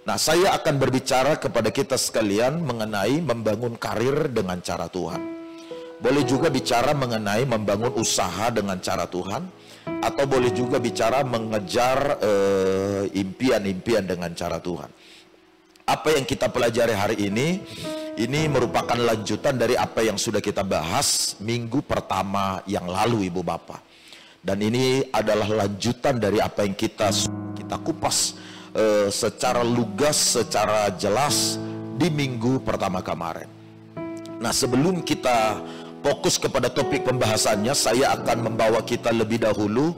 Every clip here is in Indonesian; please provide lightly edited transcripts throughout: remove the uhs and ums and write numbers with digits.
Nah, saya akan berbicara kepada kita sekalian mengenai membangun karir dengan cara Tuhan. Boleh juga bicara mengenai membangun usaha dengan cara Tuhan, atau boleh juga bicara mengejar impian-impian dengan cara Tuhan. Apa yang kita pelajari hari ini merupakan lanjutan dari apa yang sudah kita bahas minggu pertama yang lalu, Ibu Bapak. Dan ini adalah lanjutan dari apa yang kita kupas secara lugas, secara jelas di minggu pertama kemarin. Nah, sebelum kita fokus kepada topik pembahasannya, saya akan membawa kita lebih dahulu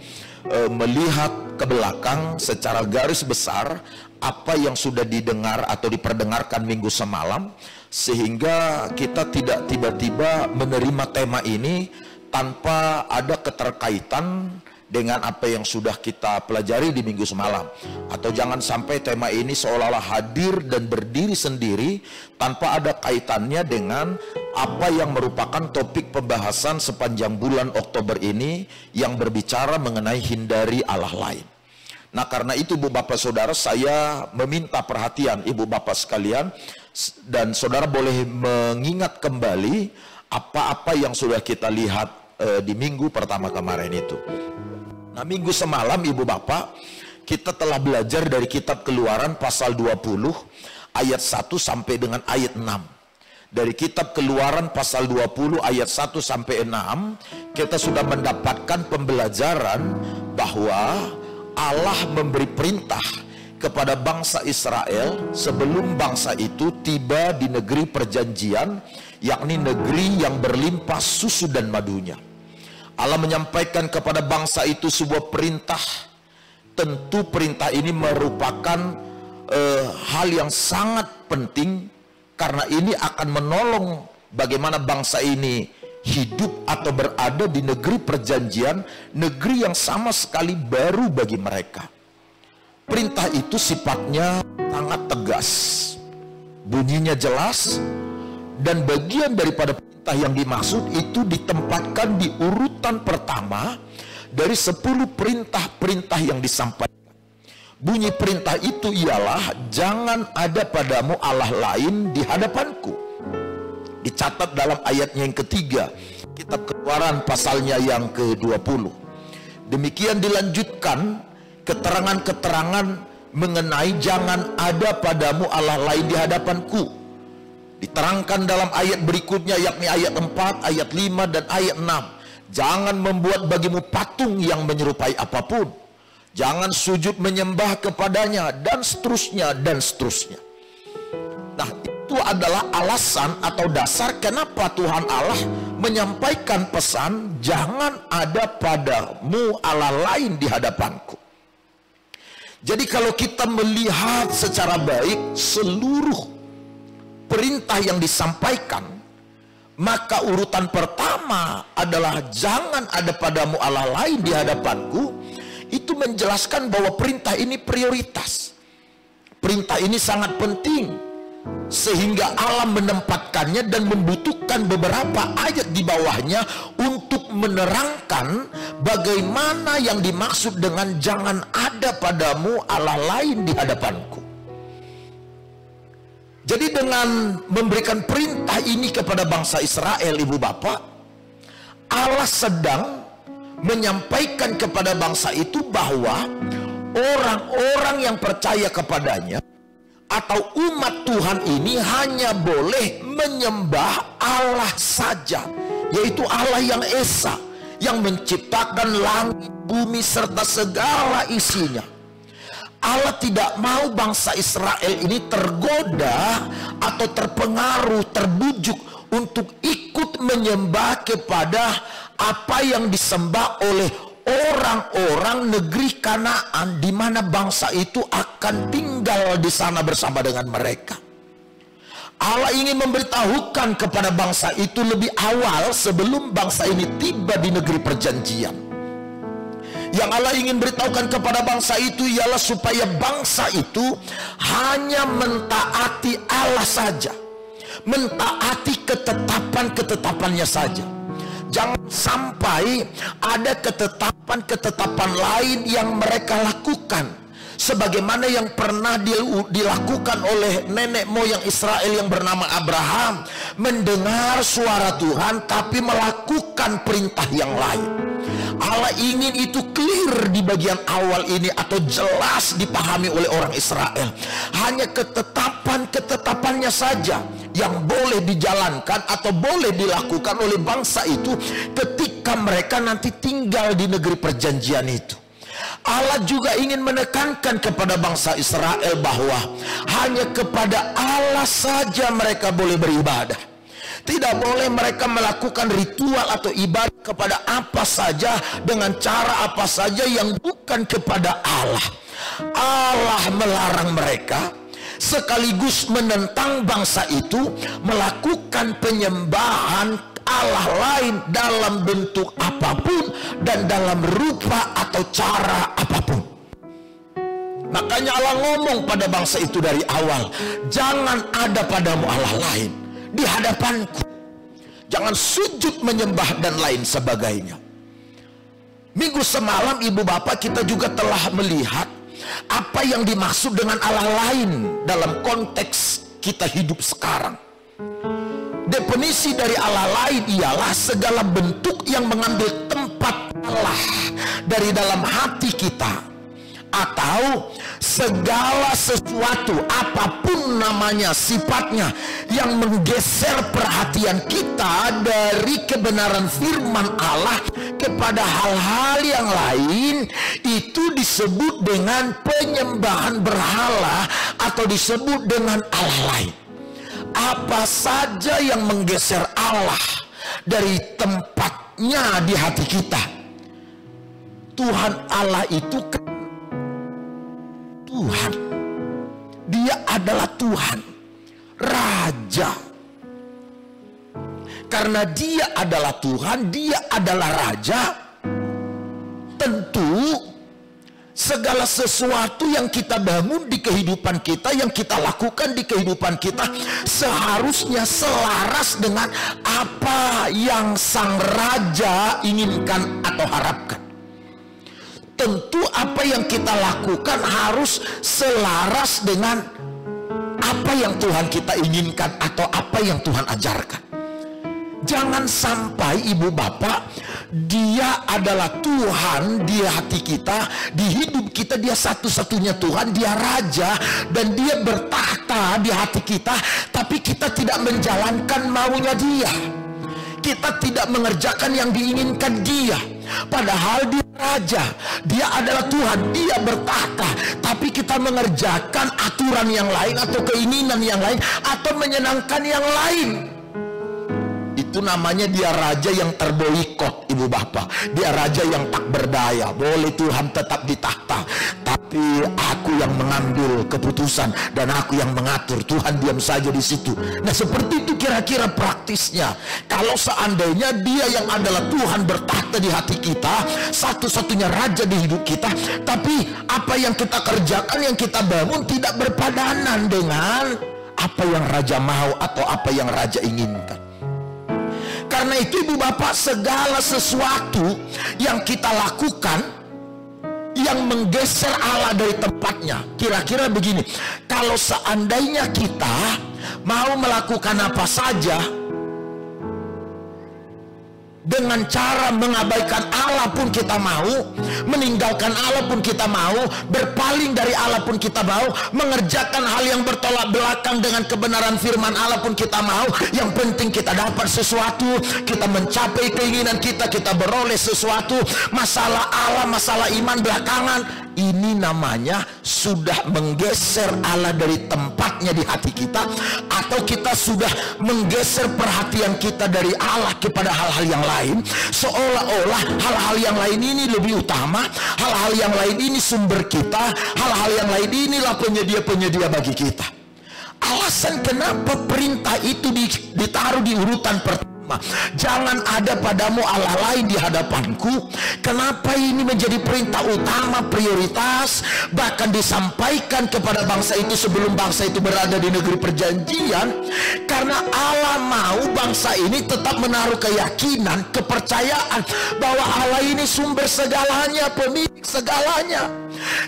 melihat ke belakang secara garis besar apa yang sudah didengar atau diperdengarkan minggu semalam, sehingga kita tidak tiba-tiba menerima tema ini tanpa ada keterkaitan dengan apa yang sudah kita pelajari di minggu semalam. Atau jangan sampai tema ini seolah-olah hadir dan berdiri sendiri tanpa ada kaitannya dengan apa yang merupakan topik pembahasan sepanjang bulan Oktober ini, yang berbicara mengenai hindari Allah lain. Nah, karena itu Ibu Bapak Saudara, saya meminta perhatian Ibu Bapak sekalian, dan Saudara boleh mengingat kembali apa-apa yang sudah kita lihat di minggu pertama kemarin itu. Nah, minggu semalam Ibu Bapak, kita telah belajar dari kitab Keluaran pasal 20 ayat 1 sampai dengan ayat 6. Dari kitab Keluaran pasal 20 ayat 1 sampai 6, kita sudah mendapatkan pembelajaran bahwa Allah memberi perintah kepada bangsa Israel sebelum bangsa itu tiba di negeri perjanjian, yakni negeri yang berlimpah susu dan madunya. Allah menyampaikan kepada bangsa itu sebuah perintah. Tentu perintah ini merupakan hal yang sangat penting, karena ini akan menolong bagaimana bangsa ini hidup atau berada di negeri perjanjian, negeri yang sama sekali baru bagi mereka. Perintah itu sifatnya sangat tegas, bunyinya jelas, dan bagian daripada perintah yang dimaksud itu ditempatkan di urutan pertama dari 10 perintah-perintah yang disampaikan. Bunyi perintah itu ialah, jangan ada padamu Allah lain di hadapanku. Dicatat dalam ayatnya yang ketiga, kitab Keluaran pasalnya yang ke-20. Demikian dilanjutkan keterangan-keterangan mengenai jangan ada padamu Allah lain di hadapanku. Diterangkan dalam ayat berikutnya, yakni ayat 4, ayat 5, dan ayat 6. Jangan membuat bagimu patung yang menyerupai apapun. Jangan sujud menyembah kepadanya, dan seterusnya, dan seterusnya. Nah, itu adalah alasan atau dasar kenapa Tuhan Allah menyampaikan pesan, jangan ada padamu Allah lain di hadapanku. Jadi kalau kita melihat secara baik seluruh perintah yang disampaikan, maka urutan pertama adalah jangan ada padamu Allah lain di hadapanku. Itu menjelaskan bahwa perintah ini prioritas. Perintah ini sangat penting, sehingga Allah menempatkannya dan membutuhkan beberapa ayat di bawahnya untuk menerangkan bagaimana yang dimaksud dengan jangan ada padamu Allah lain di hadapanku. Jadi dengan memberikan perintah ini kepada bangsa Israel, Ibu Bapak, Allah sedang menyampaikan kepada bangsa itu bahwa orang-orang yang percaya kepadanya atau umat Tuhan ini hanya boleh menyembah Allah saja, yaitu Allah yang Esa, yang menciptakan langit, bumi, serta segala isinya. Allah tidak mau bangsa Israel ini tergoda atau terpengaruh, terbujuk untuk ikut menyembah kepada apa yang disembah oleh orang-orang negeri Kanaan, di mana bangsa itu akan tinggal di sana bersama dengan mereka. Allah ingin memberitahukan kepada bangsa itu lebih awal sebelum bangsa ini tiba di negeri perjanjian. Yang Allah ingin beritahukan kepada bangsa itu ialah supaya bangsa itu hanya mentaati Allah saja, mentaati ketetapan-ketetapannya saja. Jangan sampai ada ketetapan-ketetapan lain yang mereka lakukan, sebagaimana yang pernah dilakukan oleh nenek moyang Israel yang bernama Abraham, mendengar suara Tuhan tapi melakukan perintah yang lain. Allah ingin itu clear di bagian awal ini, atau jelas dipahami oleh orang Israel. Hanya ketetapannya saja yang boleh dijalankan atau boleh dilakukan oleh bangsa itu ketika mereka nanti tinggal di negeri perjanjian itu. Allah juga ingin menekankan kepada bangsa Israel bahwa hanya kepada Allah saja mereka boleh beribadah. Tidak boleh mereka melakukan ritual atau ibadah kepada apa saja, dengan cara apa saja yang bukan kepada Allah. Allah melarang mereka, sekaligus menentang bangsa itu melakukan penyembahan Allah lain dalam bentuk apapun dan dalam rupa atau cara apapun. Makanya Allah ngomong pada bangsa itu dari awal, jangan ada padamu Allah lain di hadapanku, jangan sujud menyembah dan lain sebagainya. Minggu semalam ibu bapak kita juga telah melihat apa yang dimaksud dengan Allah lain dalam konteks kita hidup sekarang. Definisi dari Allah lain ialah segala bentuk yang mengambil tempat Allah dari dalam hati kita, atau segala sesuatu apapun namanya, sifatnya, yang menggeser perhatian kita dari kebenaran firman Allah kepada hal-hal yang lain. Itu disebut dengan penyembahan berhala atau disebut dengan Allah lain. Apa saja yang menggeser Allah dari tempatnya di hati kita. Tuhan Allah itu Tuhan, Dia adalah Tuhan, Raja. Karena Dia adalah Tuhan, Dia adalah Raja, tentu segala sesuatu yang kita bangun di kehidupan kita, yang kita lakukan di kehidupan kita, seharusnya selaras dengan apa yang Sang Raja inginkan atau harapkan. Tentu apa yang kita lakukan harus selaras dengan apa yang Tuhan kita inginkan atau apa yang Tuhan ajarkan. Jangan sampai ibu bapak, Dia adalah Tuhan di hati kita, di hidup kita Dia satu-satunya Tuhan, Dia Raja, dan Dia bertahta di hati kita, tapi kita tidak menjalankan maunya Dia. Kita tidak mengerjakan yang diinginkan Dia. Padahal Dia Raja, Dia adalah Tuhan, Dia bertahta, tapi kita mengerjakan aturan yang lain atau keinginan yang lain atau menyenangkan yang lain. Itu namanya dia raja yang terboikot, ibu bapak. Dia raja yang tak berdaya. Boleh Tuhan tetap di tahta, tapi aku yang mengambil keputusan dan aku yang mengatur. Tuhan diam saja di situ. Nah, seperti itu kira-kira praktisnya. Kalau seandainya Dia yang adalah Tuhan bertahta di hati kita, satu-satunya raja di hidup kita, tapi apa yang kita kerjakan, yang kita bangun tidak berpadanan dengan apa yang raja mau atau apa yang raja inginkan. Karena itu ibu bapak, segala sesuatu yang kita lakukan yang menggeser Allah dari tempatnya, kira-kira begini, kalau seandainya kita mau melakukan apa saja dengan cara mengabaikan Allah pun kita mau, meninggalkan Allah pun kita mau, berpaling dari Allah pun kita mau, mengerjakan hal yang bertolak belakang dengan kebenaran firman Allah pun kita mau. Yang penting kita dapat sesuatu, kita mencapai keinginan kita, kita beroleh sesuatu. Masalah Allah, masalah iman belakangan. Ini namanya sudah menggeser Allah dari tempatnya di hati kita, atau kita sudah menggeser perhatian kita dari Allah kepada hal-hal yang lain, seolah-olah hal-hal yang lain ini lebih utama, hal-hal yang lain ini sumber kita, hal-hal yang lain inilah penyedia-penyedia bagi kita. Alasan kenapa perintah itu ditaruh di urutan pertama, jangan ada padamu Allah lain di hadapanku. Kenapa ini menjadi perintah utama, prioritas, bahkan disampaikan kepada bangsa itu sebelum bangsa itu berada di negeri perjanjian? Karena Allah mau bangsa ini tetap menaruh keyakinan, kepercayaan bahwa Allah ini sumber segalanya, pemilik segalanya.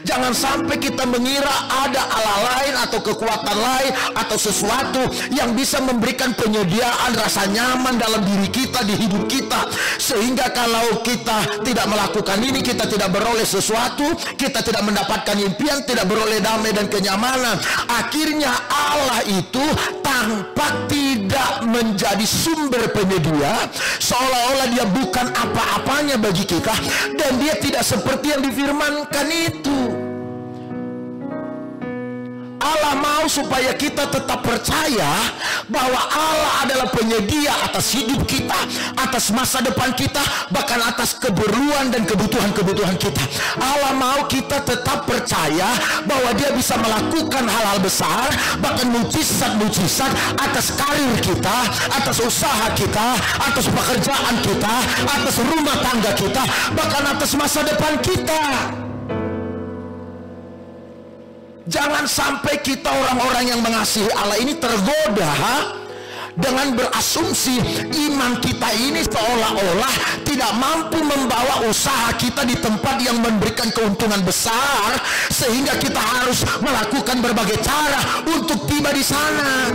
Jangan sampai kita mengira ada Allah lain atau kekuatan lain atau sesuatu yang bisa memberikan penyediaan rasa nyaman dalam diri kita, di hidup kita, sehingga kalau kita tidak melakukan ini, kita tidak beroleh sesuatu, kita tidak mendapatkan impian, tidak beroleh damai dan kenyamanan. Akhirnya Allah itu tampak tidak menjadi sumber penyedia, seolah-olah dia bukan apa-apanya bagi kita, dan dia tidak seperti yang difirmankan itu. Allah mau supaya kita tetap percaya bahwa Allah adalah penyedia atas hidup kita, atas masa depan kita, bahkan atas keperluan dan kebutuhan-kebutuhan kita. Allah mau kita tetap percaya bahwa dia bisa melakukan hal-hal besar, bahkan mujizat-mujizat atas karir kita, atas usaha kita, atas pekerjaan kita, atas rumah tangga kita, bahkan atas masa depan kita. Jangan sampai kita orang-orang yang mengasihi Allah ini tergoda dengan berasumsi iman kita ini seolah-olah tidak mampu membawa usaha kita di tempat yang memberikan keuntungan besar, sehingga kita harus melakukan berbagai cara untuk tiba di sana.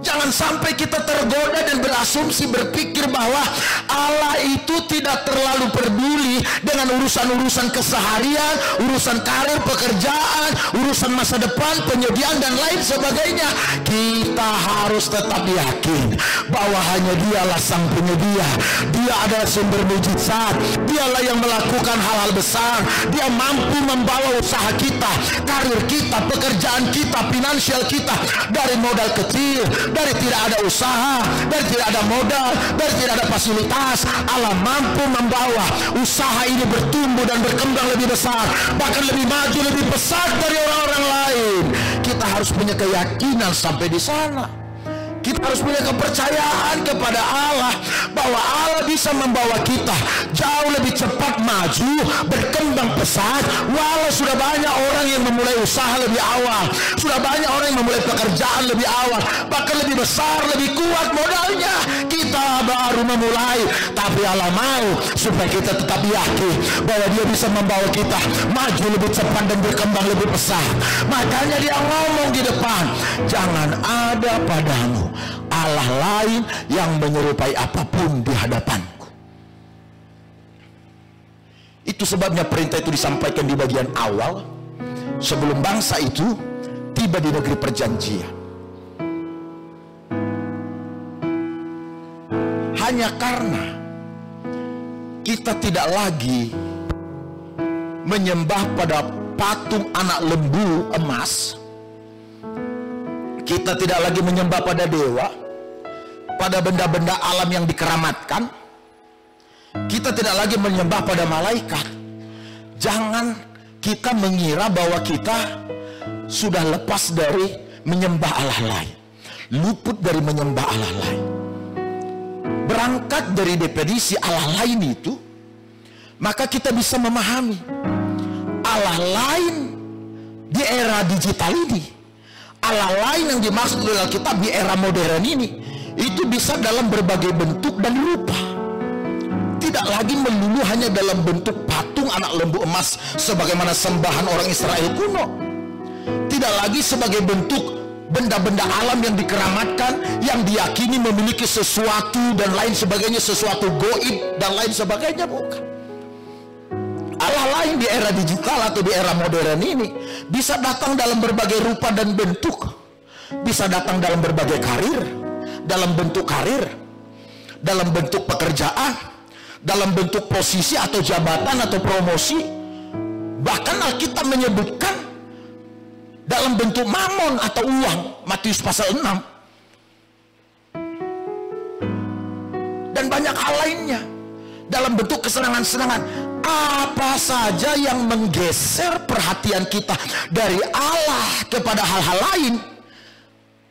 Jangan sampai kita tergoda dan berasumsi berpikir bahwa Allah itu tidak terlalu peduli dengan urusan-urusan keseharian, urusan karir, pekerjaan, urusan masa depan, penyediaan dan lain sebagainya. Kita harus tetap yakin bahwa hanya dialah sang penyedia. Dia adalah sumber mujizat. Dialah yang melakukan hal-hal besar. Dia mampu membawa usaha kita, karir kita, pekerjaan kita, finansial kita dari modal kecil, dari tidak ada usaha, dari tidak ada modal, dari tidak ada fasilitas. Allah mampu membawa usaha ini bertumbuh dan berkembang lebih besar, bahkan lebih maju, lebih besar dari orang-orang lain. Kita harus punya keyakinan sampai di sana. Kita harus punya kepercayaan kepada Allah bahwa Allah bisa membawa kita jauh lebih cepat maju, berkembang pesat. Walau sudah banyak orang yang memulai usaha lebih awal, sudah banyak orang yang memulai pekerjaan lebih awal, bahkan lebih besar, lebih kuat modalnya. Kita baru memulai, tapi Allah mau supaya kita tetap yakin bahwa dia bisa membawa kita maju lebih cepat dan berkembang lebih pesat. Makanya dia ngomong di depan, jangan ada padamu Allah lain yang menyerupai apapun di hadapanku. Itu sebabnya perintah itu disampaikan di bagian awal, sebelum bangsa itu tiba di negeri perjanjian. Hanya karena kita tidak lagi menyembah pada patung anak lembu emas, kita tidak lagi menyembah pada dewa, pada benda-benda alam yang dikeramatkan, kita tidak lagi menyembah pada malaikat. Jangan kita mengira bahwa kita sudah lepas dari menyembah Allah lain, luput dari menyembah Allah lain. Berangkat dari definisi Allah lain itu, maka kita bisa memahami Allah lain di era digital ini, Allah lain yang dimaksud oleh Alkitab di era modern ini, itu bisa dalam berbagai bentuk dan rupa. Tidak lagi melulu hanya dalam bentuk patung anak lembu emas sebagaimana sembahan orang Israel kuno. Tidak lagi sebagai bentuk benda-benda alam yang dikeramatkan, yang diyakini memiliki sesuatu dan lain sebagainya, sesuatu goib dan lain sebagainya, bukan. Allah lain di era digital atau di era modern ini bisa datang dalam berbagai rupa dan bentuk. Bisa datang dalam berbagai karir, dalam bentuk karir, dalam bentuk pekerjaan, dalam bentuk posisi atau jabatan atau promosi. Bahkan Alkitab menyebutkan dalam bentuk mamon atau uang, Matius pasal 6. Dan banyak hal lainnya dalam bentuk kesenangan-senangan. Apa saja yang menggeser perhatian kita dari Allah kepada hal-hal lain,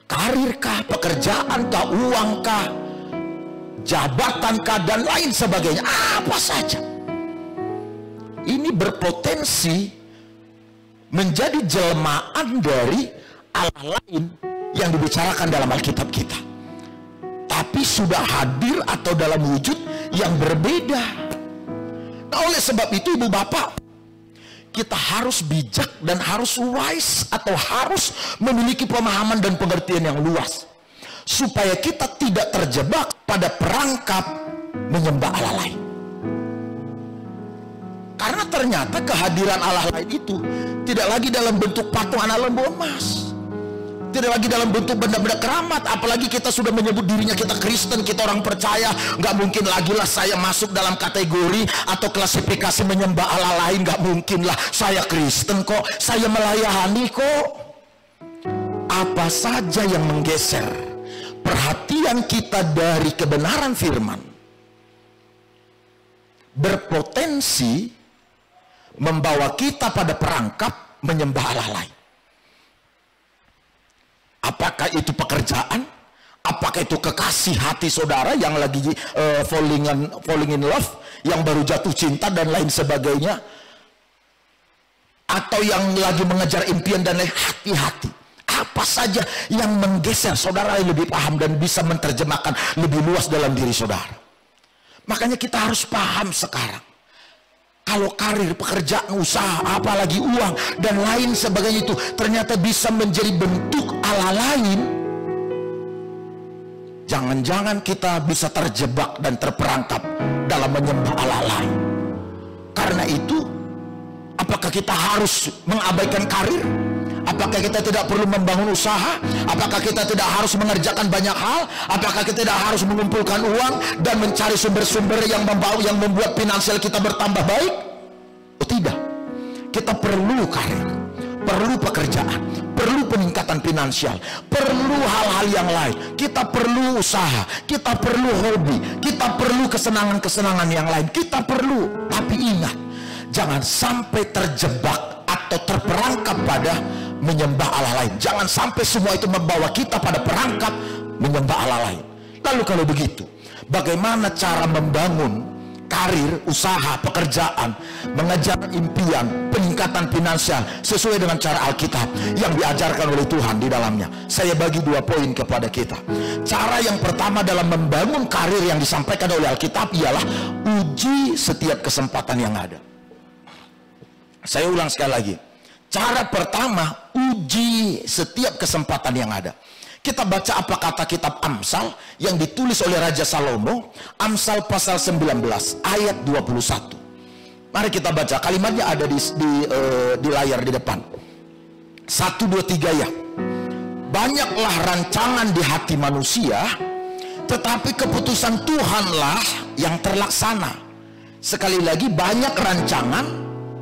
karirkah, pekerjaankah, uangkah, jabatankah, dan lain sebagainya, apa saja, ini berpotensi menjadi jelmaan dari Allah lain yang dibicarakan dalam Alkitab kita, tapi sudah hadir atau dalam wujud yang berbeda. Nah, oleh sebab itu ibu bapak, kita harus bijak dan harus wise, atau harus memiliki pemahaman dan pengertian yang luas, supaya kita tidak terjebak pada perangkap menyembah Allah lain. Karena ternyata kehadiran Allah lain itu tidak lagi dalam bentuk patung anak lembu emas, tidak lagi dalam bentuk benda-benda keramat. Apalagi kita sudah menyebut dirinya kita Kristen, kita orang percaya. Nggak mungkin lagi lah saya masuk dalam kategori atau klasifikasi menyembah Allah lain. Nggak mungkin lah, saya Kristen kok, saya melayani kok. Apa saja yang menggeser perhatian kita dari kebenaran firman berpotensi membawa kita pada perangkap menyembah Allah lain. Apakah itu pekerjaan? Apakah itu kekasih hati saudara yang lagi falling in love, yang baru jatuh cinta dan lain sebagainya? Atau yang lagi mengejar impian dan lain? Hati-hati. Apa saja yang menggeser, saudara yang lebih paham dan bisa menerjemahkan lebih luas dalam diri saudara. Makanya kita harus paham sekarang. Kalau karir, pekerjaan, usaha, apalagi uang dan lain sebagainya itu ternyata bisa menjadi bentuk Allah lain, jangan-jangan kita bisa terjebak dan terperangkap dalam menyembah Allah lain. Karena itu, apakah kita harus mengabaikan karir? Apakah kita tidak perlu membangun usaha? Apakah kita tidak harus mengerjakan banyak hal? Apakah kita tidak harus mengumpulkan uang dan mencari sumber-sumber yang membuat finansial kita bertambah baik? Oh tidak. Kita perlu karir, perlu pekerjaan, perlu peningkatan finansial, perlu hal-hal yang lain. Kita perlu usaha, kita perlu hobi, kita perlu kesenangan-kesenangan yang lain. Kita perlu. Tapi ingat, jangan sampai terjebak atau terperangkap pada menyembah Allah lain. Jangan sampai semua itu membawa kita pada perangkap menyembah Allah lain. Lalu kalau begitu, bagaimana cara membangun karir, usaha, pekerjaan, mengejar impian, peningkatan finansial sesuai dengan cara Alkitab yang diajarkan oleh Tuhan di dalamnya? Saya bagi 2 poin kepada kita. Cara yang pertama dalam membangun karir yang disampaikan oleh Alkitab ialah uji setiap kesempatan yang ada. Saya ulang sekali lagi. Cara pertama, uji setiap kesempatan yang ada. Kita baca apa kata kitab Amsal yang ditulis oleh Raja Salomo. Amsal pasal 19 ayat 21. Mari kita baca, kalimatnya ada di layar di depan. 1, 2, 3 ya. Banyaklah rancangan di hati manusia, tetapi keputusan Tuhanlah yang terlaksana. Sekali lagi, banyak rancangan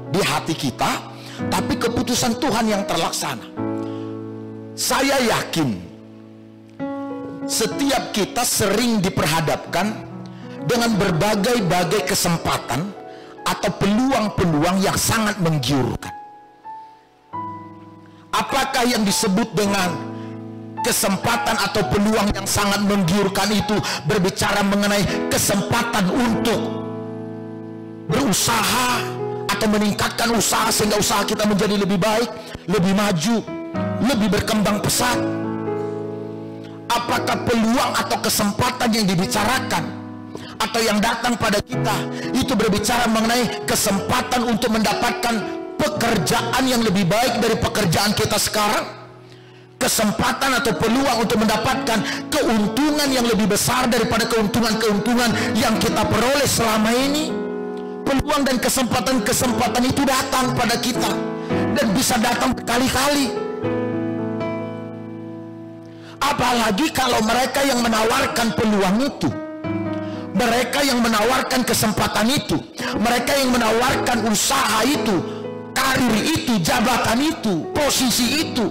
di hati kita, tapi keputusan Tuhan yang terlaksana. Saya yakin setiap kita sering diperhadapkan dengan berbagai-bagai kesempatan atau peluang-peluang yang sangat menggiurkan. Apakah yang disebut dengan kesempatan atau peluang yang sangat menggiurkan itu berbicara mengenai kesempatan untuk berusaha atau meningkatkan usaha sehingga usaha kita menjadi lebih baik, lebih maju, lebih berkembang pesat? Apakah peluang atau kesempatan yang dibicarakan atau yang datang pada kita itu berbicara mengenai kesempatan untuk mendapatkan pekerjaan yang lebih baik dari pekerjaan kita sekarang? Kesempatan atau peluang untuk mendapatkan keuntungan yang lebih besar daripada keuntungan-keuntungan yang kita peroleh selama ini? Peluang dan kesempatan-kesempatan itu datang pada kita dan bisa datang berkali-kali. Apalagi kalau mereka yang menawarkan peluang itu, mereka yang menawarkan kesempatan itu, mereka yang menawarkan usaha itu, karir itu, jabatan itu, posisi itu,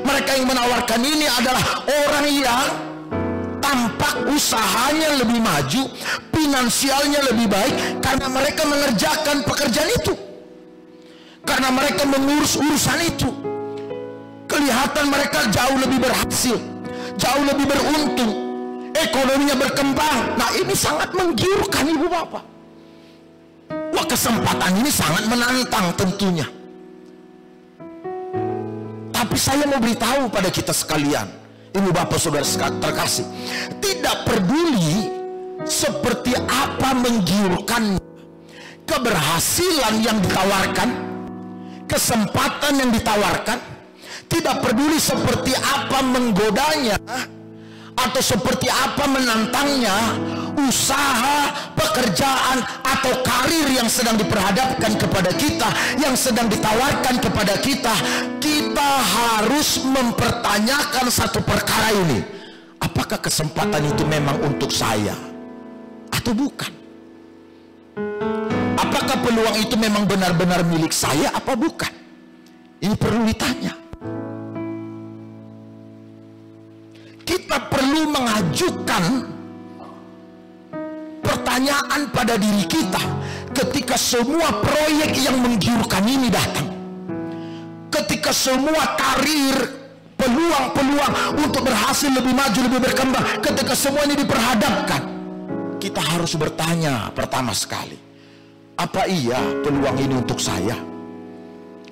mereka yang menawarkan ini adalah orang yang tampak usahanya lebih maju, finansialnya lebih baik, karena mereka mengerjakan pekerjaan itu, karena mereka mengurus urusan itu. Kelihatan mereka jauh lebih berhasil, jauh lebih beruntung, ekonominya berkembang. Nah, ini sangat menggiurkan ibu bapak. Wah, kesempatan ini sangat menantang tentunya. Tapi saya mau beritahu pada kita sekalian, ibu bapak saudara terkasih, tidak peduli seperti apa menggiurkan keberhasilan yang ditawarkan, kesempatan yang ditawarkan, tidak peduli seperti apa menggodanya atau seperti apa menantangnya, usaha, pekerjaan, atau karir yang sedang diperhadapkan kepada kita, yang sedang ditawarkan kepada kita, kita harus mempertanyakan satu perkara ini: apakah kesempatan itu memang untuk saya atau bukan? Apakah peluang itu memang benar-benar milik saya apa bukan? Ini perlu ditanya. Kita perlu mengajukan pertanyaan pada diri kita ketika semua proyek yang menggiurkan ini datang, ketika semua karir, peluang-peluang untuk berhasil, lebih maju, lebih berkembang, ketika semua ini diperhadapkan, kita harus bertanya pertama sekali, apa iya peluang ini untuk saya?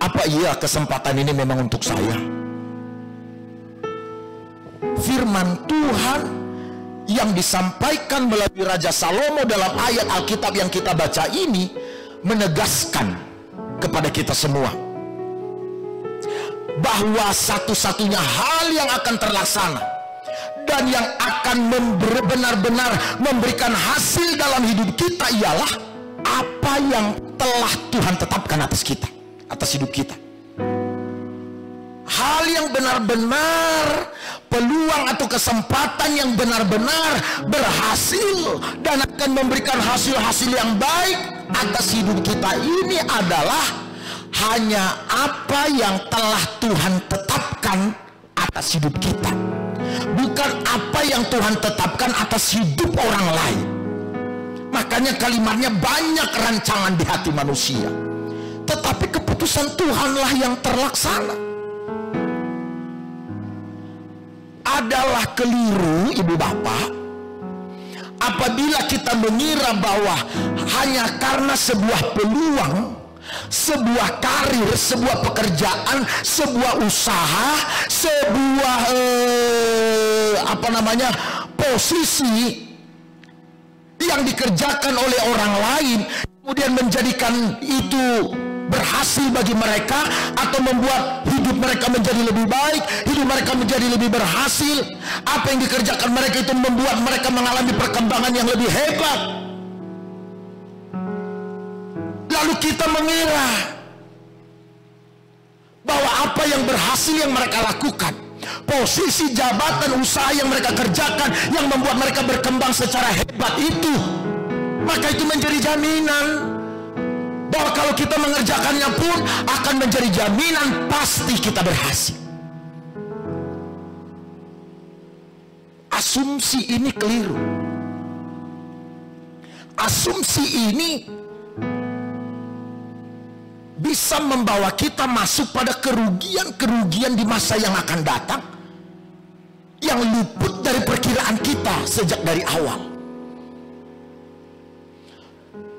Apa iya kesempatan ini memang untuk saya? Firman Tuhan yang disampaikan melalui Raja Salomo dalam ayat Alkitab yang kita baca ini menegaskan kepada kita semua bahwa satu-satunya hal yang akan terlaksana dan yang akan benar-benar memberikan hasil dalam hidup kita ialah apa yang telah Tuhan tetapkan atas kita, atas hidup kita. Hal yang benar-benar, peluang atau kesempatan yang benar-benar berhasil dan akan memberikan hasil-hasil yang baik atas hidup kita ini adalah hanya apa yang telah Tuhan tetapkan atas hidup kita, bukan apa yang Tuhan tetapkan atas hidup orang lain. Makanya kalimatnya banyak rancangan di hati manusia, tetapi keputusan Tuhanlah yang terlaksana. Adalah keliru ibu bapak apabila kita mengira bahwa hanya karena sebuah peluang, sebuah karir, sebuah pekerjaan, sebuah usaha, sebuah posisi yang dikerjakan oleh orang lain kemudian menjadikan itu berhasil bagi mereka atau membuat hidup mereka menjadi lebih baik, hidup mereka menjadi lebih berhasil. Apa yang dikerjakan mereka itu membuat mereka mengalami perkembangan yang lebih hebat. Lalu kita mengira bahwa apa yang berhasil yang mereka lakukan, posisi, jabatan, usaha yang mereka kerjakan yang membuat mereka berkembang secara hebat itu, maka itu menjadi jaminan bahwa kalau kita mengerjakannya pun akan menjadi jaminan pasti kita berhasil. Asumsi ini keliru. Asumsi ini bisa membawa kita masuk pada kerugian-kerugian di masa yang akan datang yang luput dari perkiraan kita sejak dari awal.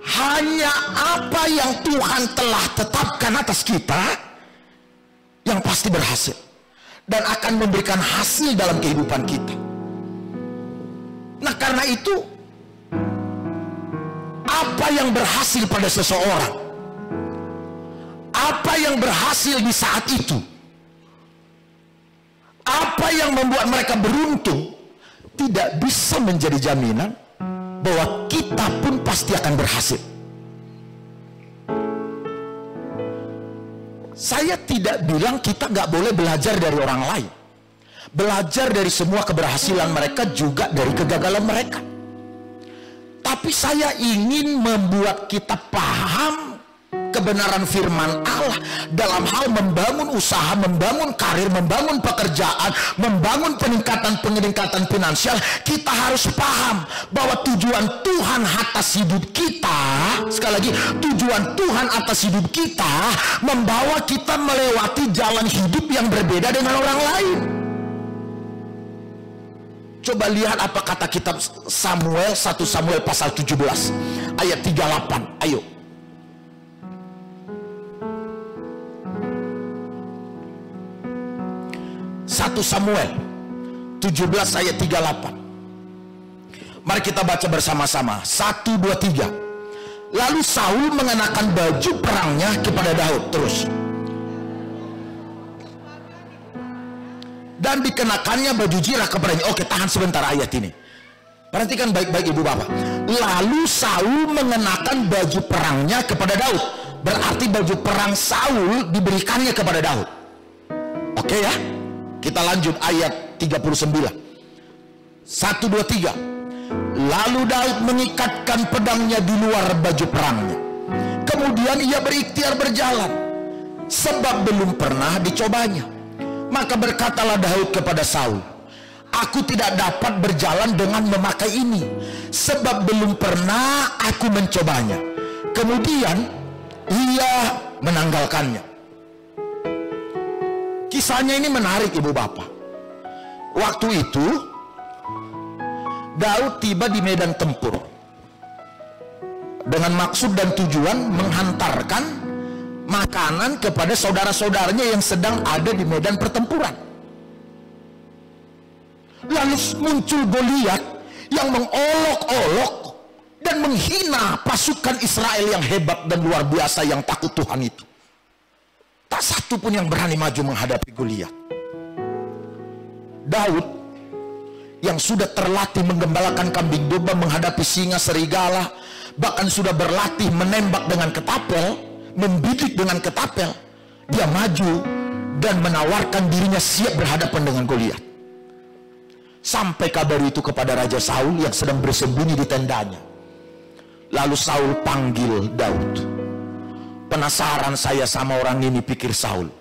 Hanya apa yang Tuhan telah tetapkan atas kita yang pasti berhasil dan akan memberikan hasil dalam kehidupan kita. Nah, karena itu apa yang berhasil pada seseorang, apa yang berhasil di saat itu, apa yang membuat mereka beruntung, tidak bisa menjadi jaminan bahwa kita pun pasti akan berhasil. Saya tidak bilang kita nggak boleh belajar dari orang lain, belajar dari semua keberhasilan mereka, juga dari kegagalan mereka. Tapi saya ingin membuat kita paham kebenaran firman Allah dalam hal membangun usaha, membangun karir, membangun pekerjaan, membangun peningkatan finansial. Kita harus paham bahwa tujuan Tuhan atas hidup kita, sekali lagi, tujuan Tuhan atas hidup kita membawa kita melewati jalan hidup yang berbeda dengan orang lain. Coba lihat apa kata kitab Samuel, 1 Samuel pasal 17 ayat 38. Ayo. 1 Samuel 17 ayat 38. Mari kita baca bersama-sama. 1, 2, 3. Lalu Saul mengenakan baju perangnya kepada Daud. Terus. dan dikenakannya baju jirah kepadanya. Oke, tahan sebentar ayat ini. Perhatikan baik-baik ibu bapak. Lalu Saul mengenakan baju perangnya kepada Daud. Berarti baju perang Saul diberikannya kepada Daud. Oke ya, kita lanjut ayat 39. 1, 2, 3. Lalu Daud mengikatkan pedangnya di luar baju perangnya. Kemudian ia berikhtiar berjalan, sebab belum pernah dicobanya. Maka berkatalah Daud kepada Saul, aku tidak dapat berjalan dengan memakai ini, sebab belum pernah aku mencobanya. Kemudian ia menanggalkannya. Kisahnya ini menarik ibu bapak. Waktu itu Daud tiba di medan tempur dengan maksud dan tujuan menghantarkan makanan kepada saudara-saudaranya yang sedang ada di medan pertempuran. Lalu muncul Goliat yang mengolok-olok dan menghina pasukan Israel yang hebat dan luar biasa yang takut Tuhan itu. Tak satu pun yang berani maju menghadapi Goliat. Daud yang sudah terlatih menggembalakan kambing domba, menghadapi singa, serigala, bahkan sudah berlatih menembak dengan ketapel, membidik dengan ketapel, dia maju dan menawarkan dirinya siap berhadapan dengan Goliat. Sampai kabar itu kepada Raja Saul yang sedang bersembunyi di tendanya. Lalu Saul panggil Daud. Penasaran saya sama orang ini, pikir Saul.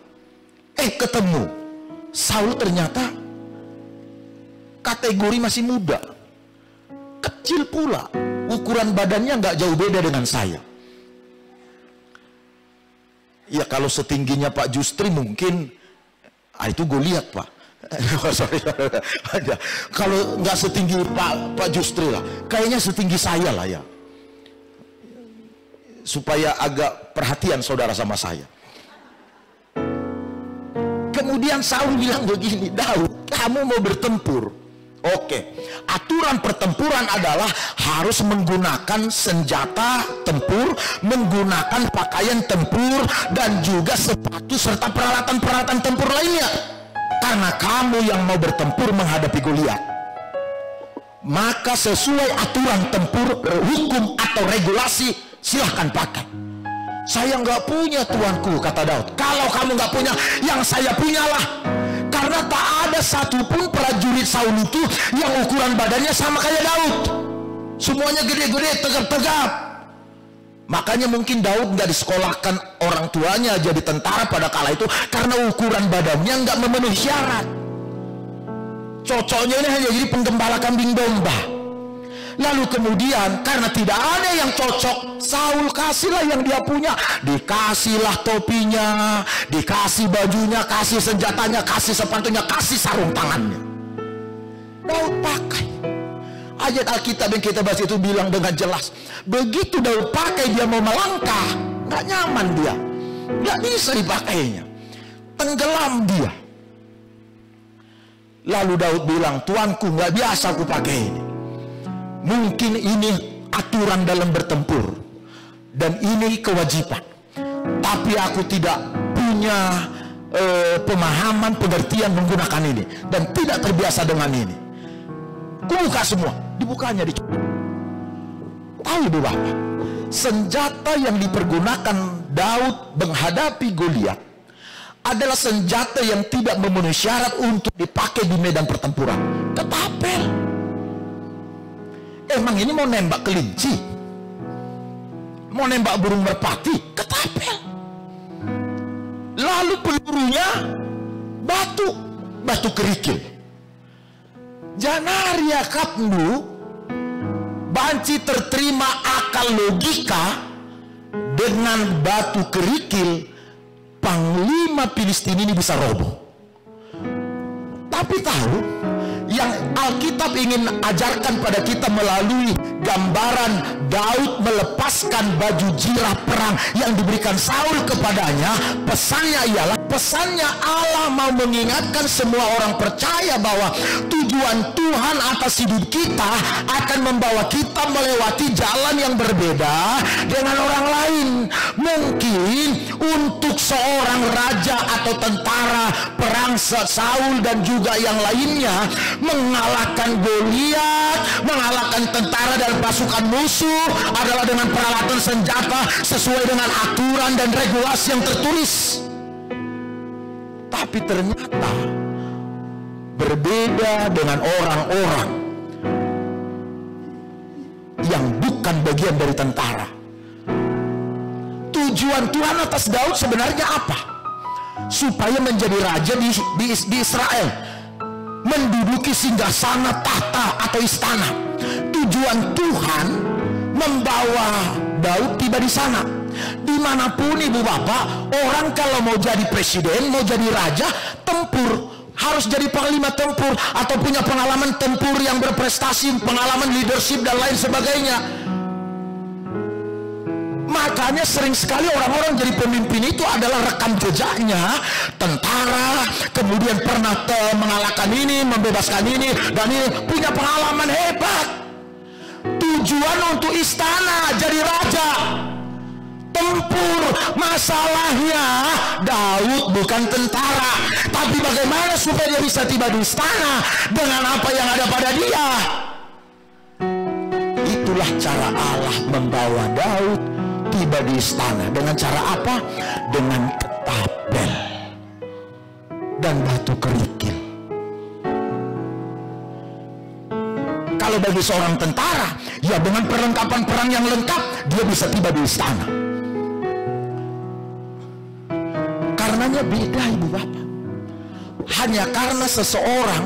Ketemu. Saul ternyata kategori masih muda, kecil pula, ukuran badannya nggak jauh beda dengan saya. Ya kalau setingginya Pak Justri mungkin itu Goliat Pak. Sorry. Kalau nggak setinggi Pak Justri lah, kayaknya setinggi saya lah ya, supaya agak perhatian saudara sama saya. Kemudian Saul bilang begini, Daud, kamu mau bertempur. Oke, aturan pertempuran adalah harus menggunakan senjata tempur, menggunakan pakaian tempur, dan juga sepatu serta peralatan-peralatan tempur lainnya. Karena kamu yang mau bertempur menghadapi Goliat, maka sesuai aturan tempur, hukum atau regulasi, silahkan pakai. Saya nggak punya tuanku, kata Daud. Kalau kamu nggak punya, yang saya punyalah. Karena tak ada satupun prajurit Saul itu yang ukuran badannya sama kayak Daud. Semuanya gede-gede, tegap-tegap. Makanya mungkin Daud nggak disekolahkan orang tuanya jadi tentara pada kala itu, karena ukuran badannya nggak memenuhi syarat. Cocoknya ini hanya jadi penggembala kambing domba. Lalu kemudian karena tidak ada yang cocok, Saul kasihlah yang dia punya. Dikasihlah topinya, dikasih bajunya, kasih senjatanya, kasih sepatunya, kasih sarung tangannya. Daud pakai. Ayat Alkitab yang kita bahas itu bilang dengan jelas, begitu Daud pakai, dia mau melangkah, nggak nyaman dia, nggak bisa dipakainya, tenggelam dia. Lalu Daud bilang, tuanku nggak biasa aku pakai ini. Mungkin ini aturan dalam bertempur dan ini kewajiban, tapi aku tidak punya pemahaman, pengertian menggunakan ini dan tidak terbiasa dengan ini. Kubuka semua, dibukanya, dicoba. Tahu ibu bapak, senjata yang dipergunakan Daud menghadapi Goliat adalah senjata yang tidak memenuhi syarat untuk dipakai di medan pertempuran. Ketapel. Emang ini mau nembak kelinci, mau nembak burung merpati, ketapel. Lalu pelurunya batu kerikil. Janaria kapnu banci terterima akal logika dengan batu kerikil, panglima Filistin ini bisa roboh. Tapi tahu yang Alkitab ingin ajarkan pada kita melalui gambaran Daud melepaskan baju jirah perang yang diberikan Saul kepadanya, pesannya ialah Pesannya Allah mau mengingatkan semua orang percaya bahwa tujuan Tuhan atas hidup kita akan membawa kita melewati jalan yang berbeda dengan orang lain. Mungkin untuk seorang raja atau tentara perang Saul dan juga yang lainnya mengalahkan Goliat, mengalahkan tentara dan pasukan musuh adalah dengan peralatan senjata sesuai dengan aturan dan regulasi yang tertulis. Tapi ternyata berbeda dengan orang-orang yang bukan bagian dari tentara. Tujuan Tuhan atas Daud sebenarnya apa? Supaya menjadi raja di Israel, menduduki singgasana tahta atau istana. Tujuan Tuhan membawa Daud tiba di sana. Dimanapun ibu bapak, orang kalau mau jadi presiden, mau jadi raja, tempur, harus jadi panglima tempur atau punya pengalaman tempur yang berprestasi, pengalaman leadership dan lain sebagainya. Makanya sering sekali orang-orang jadi pemimpin itu adalah rekam jejaknya tentara, kemudian pernah mengalahkan ini, membebaskan ini, dan ini, punya pengalaman hebat. Tujuan untuk istana, jadi raja, tempur. Masalahnya Daud bukan tentara, tapi bagaimana supaya dia bisa tiba di istana dengan apa yang ada pada dia? Itulah cara Allah membawa Daud tiba di istana. Dengan cara apa? Dengan ketapel dan batu kerikil. Kalau bagi seorang tentara, ya dengan perlengkapan perang yang lengkap, dia bisa tiba di istana. Karenanya beda ibu bapak. Hanya karena seseorang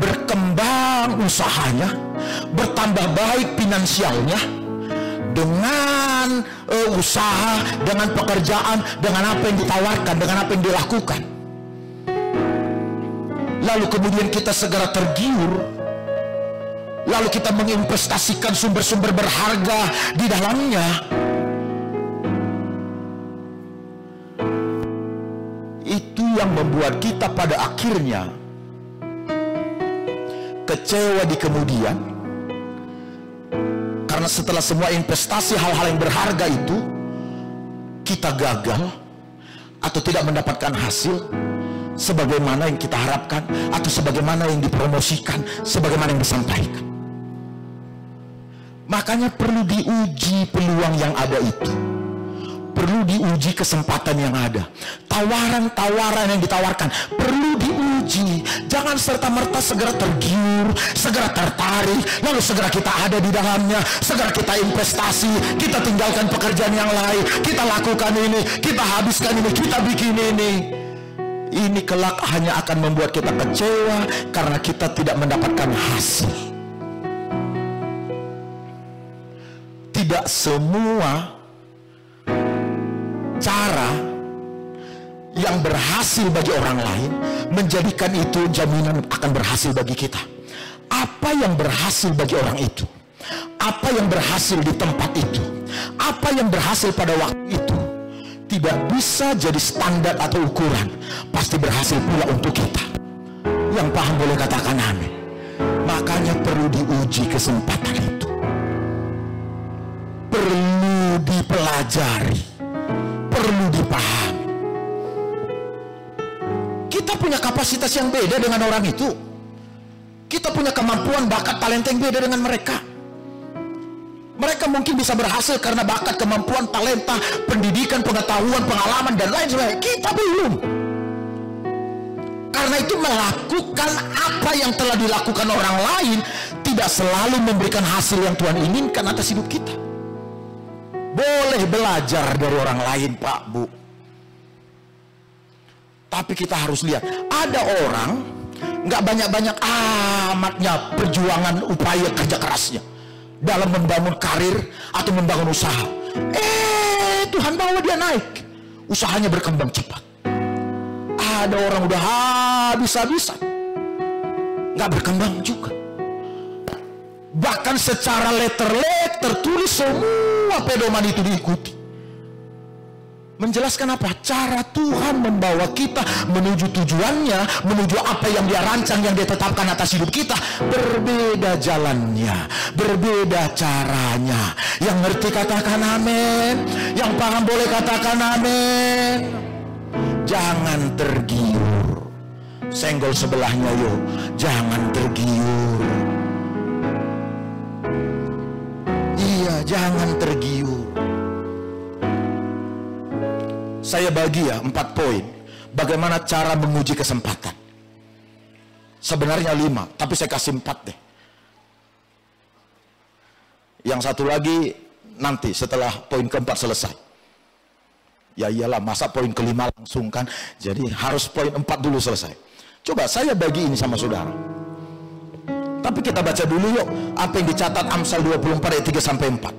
berkembang usahanya, bertambah baik finansialnya, dengan usaha, dengan pekerjaan, dengan apa yang ditawarkan, dengan apa yang dilakukan, lalu kemudian kita segera tergiur, lalu kita menginvestasikan sumber-sumber berharga di dalamnya. Itu yang membuat kita pada akhirnya kecewa di kemudian. Karena setelah semua investasi hal-hal yang berharga itu kita gagal atau tidak mendapatkan hasil sebagaimana yang kita harapkan atau sebagaimana yang dipromosikan, sebagaimana yang disampaikan. Makanya perlu diuji peluang yang ada itu, perlu diuji kesempatan yang ada, tawaran-tawaran yang ditawarkan perlu diuji. Jangan serta-merta segera tergiur, segera tertarik, lalu segera kita ada di dalamnya, segera kita investasi, kita tinggalkan pekerjaan yang lain, kita lakukan ini, kita habiskan ini, kita bikin ini. Ini kelak hanya akan membuat kita kecewa karena kita tidak mendapatkan hasil. Tidak semua cara yang berhasil bagi orang lain menjadikan itu jaminan akan berhasil bagi kita. Apa yang berhasil bagi orang itu, apa yang berhasil di tempat itu, apa yang berhasil pada waktu itu, tidak bisa jadi standar atau ukuran. Pasti berhasil pula untuk kita. Yang paham boleh katakan amin. Makanya perlu diuji kesempatan itu, perlu dipelajari, perlu dipahami. Kita punya kapasitas yang beda dengan orang itu. Kita punya kemampuan, bakat, talenta yang beda dengan mereka. Mereka mungkin bisa berhasil karena bakat, kemampuan, talenta, pendidikan, pengetahuan, pengalaman, dan lain sebagainya. Kita belum. Karena itu melakukan apa yang telah dilakukan orang lain tidak selalu memberikan hasil yang Tuhan inginkan atas hidup kita. Boleh belajar dari orang lain, Pak, Bu. Tapi kita harus lihat, ada orang nggak banyak-banyak amatnya perjuangan upaya kerja kerasnya dalam membangun karir atau membangun usaha. Tuhan bawa dia naik, usahanya berkembang cepat. Ada orang udah habis-habisan, nggak berkembang juga. Bahkan secara letter tertulis semua pedoman itu diikuti. Menjelaskan apa? Cara Tuhan membawa kita menuju tujuannya, menuju apa yang Dia rancang, yang Dia tetapkan atas hidup kita. Berbeda jalannya, berbeda caranya. Yang ngerti katakan amin. Yang paham boleh katakan amin. Jangan tergiur. Senggol sebelahnya yuk. Jangan tergiur. Iya, jangan tergiur. Saya bagi 4 poin. Bagaimana cara menguji kesempatan. Sebenarnya 5, tapi saya kasih 4 deh. Yang satu lagi nanti setelah poin keempat selesai. Ya iyalah, masa poin kelima langsung kan. Jadi harus poin 4 dulu selesai. Coba saya bagi ini sama saudara. Tapi kita baca dulu yuk apa yang dicatat Amsal 24 ayat 3-4.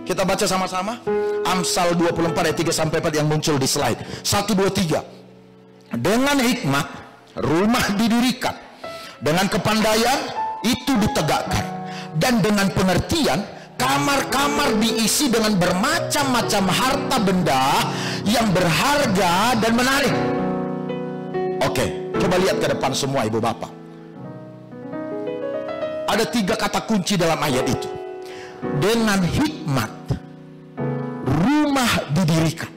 Kita baca sama-sama Amsal 24 ayat 3-4 yang muncul di slide. 1, 2, 3. Dengan hikmat rumah didirikan, dengan kepandaian itu ditegakkan, dan dengan pengertian kamar-kamar diisi dengan bermacam-macam harta benda yang berharga dan menarik. Oke, coba lihat ke depan semua ibu bapak. Ada 3 kata kunci dalam ayat itu. Dengan hikmat rumah didirikan.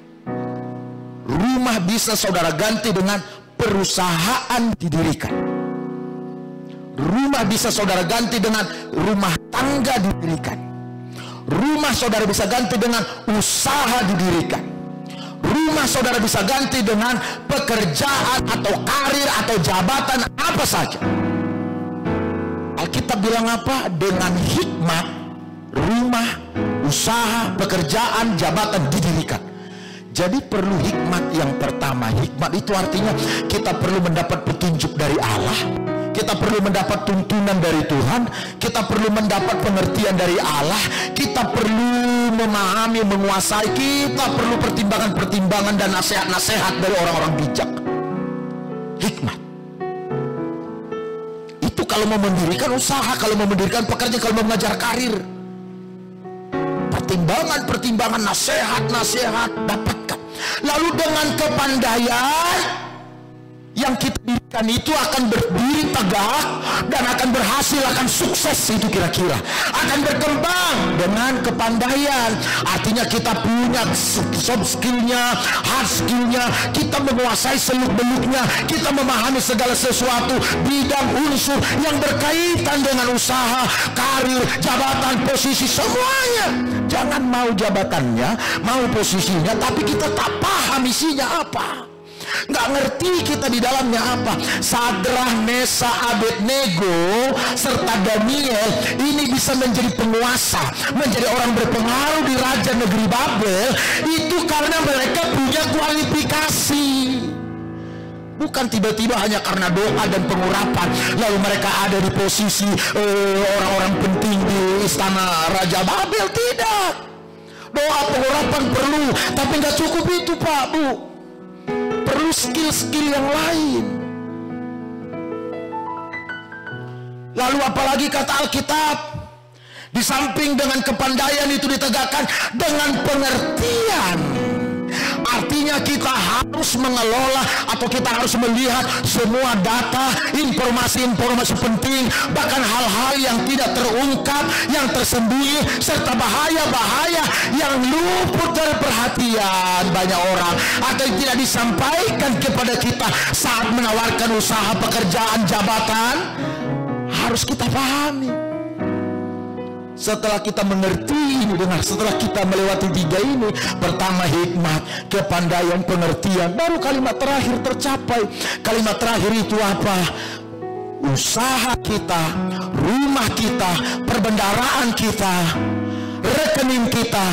Rumah bisa saudara ganti dengan perusahaan didirikan. Rumah bisa saudara ganti dengan rumah tangga didirikan. Rumah saudara bisa ganti dengan usaha didirikan. Rumah saudara bisa ganti dengan pekerjaan atau karir atau jabatan apa saja. Alkitab bilang apa? Dengan hikmat rumah, usaha, pekerjaan, jabatan didirikan. Jadi perlu hikmat yang pertama. Hikmat itu artinya kita perlu mendapat petunjuk dari Allah, kita perlu mendapat tuntunan dari Tuhan, kita perlu mendapat pengertian dari Allah, kita perlu memahami, menguasai, kita perlu pertimbangan-pertimbangan dan nasihat-nasihat dari orang-orang bijak. Hikmat itu kalau mau mendirikan usaha, kalau mau mendirikan pekerjaan, kalau mau mengajar karir. Pertimbangan-pertimbangan, nasihat-nasihat dapatkan. Lalu dengan kepandaian yang kita dirikan itu akan berdiri tegak dan akan berhasil, akan sukses. Itu kira-kira akan berkembang dengan kepandaian. Artinya kita punya soft skillnya, hard skillnya, kita menguasai seluk-beluknya, kita memahami segala sesuatu bidang unsur yang berkaitan dengan usaha, karir, jabatan, posisi, semuanya. Jangan mau jabatannya, mau posisinya, tapi kita tak paham isinya apa, nggak ngerti kita di dalamnya apa. Sadrah, Mesa, Abednego serta Daniel ini bisa menjadi penguasa, menjadi orang berpengaruh di raja negeri Babel itu karena mereka punya kualifikasi. Bukan tiba-tiba hanya karena doa dan pengurapan lalu mereka ada di posisi orang-orang penting di istana Raja Babel. Tidak. Doa pengurapan perlu, tapi nggak cukup itu Pak Bu. Perlu skill-skill yang lain. Lalu apalagi kata Alkitab, di samping dengan kepandaian itu ditegakkan dengan pengertian. Artinya kita harus mengelola atau kita harus melihat semua data, informasi-informasi penting, bahkan hal-hal yang tidak terungkap, yang tersembunyi, serta bahaya-bahaya yang luput dari perhatian banyak orang atau yang tidak disampaikan kepada kita saat menawarkan usaha, pekerjaan, jabatan. Harus kita pahami. Setelah kita mengerti ini, setelah kita melewati 3 ini, pertama hikmat, kepandaian, pengertian, baru kalimat terakhir tercapai. Kalimat terakhir itu apa? Usaha kita, rumah kita, perbendaharaan kita, rekening kita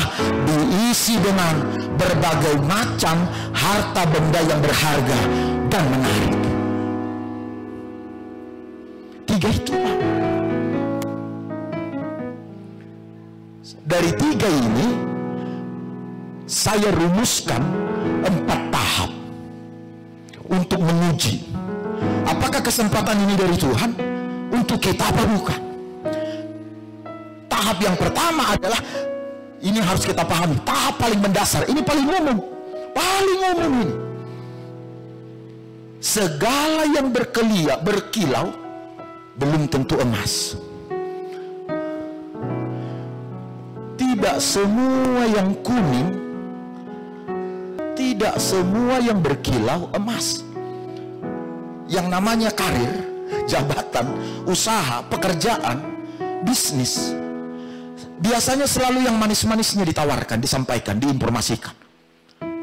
diisi dengan berbagai macam harta benda yang berharga dan menarik. 3 itu Pak. Dari 3 ini saya rumuskan 4 tahap untuk menguji apakah kesempatan ini dari Tuhan untuk kita apa bukan. Tahap yang pertama adalah Ini harus kita pahami. Tahap paling mendasar, ini paling umum. Paling umum ini. Segala yang berkilau belum tentu emas. Tidak semua yang kuning, tidak semua yang berkilau emas. Yang namanya karir, jabatan, usaha, pekerjaan, bisnis, biasanya selalu yang manis-manisnya ditawarkan, disampaikan, diinformasikan.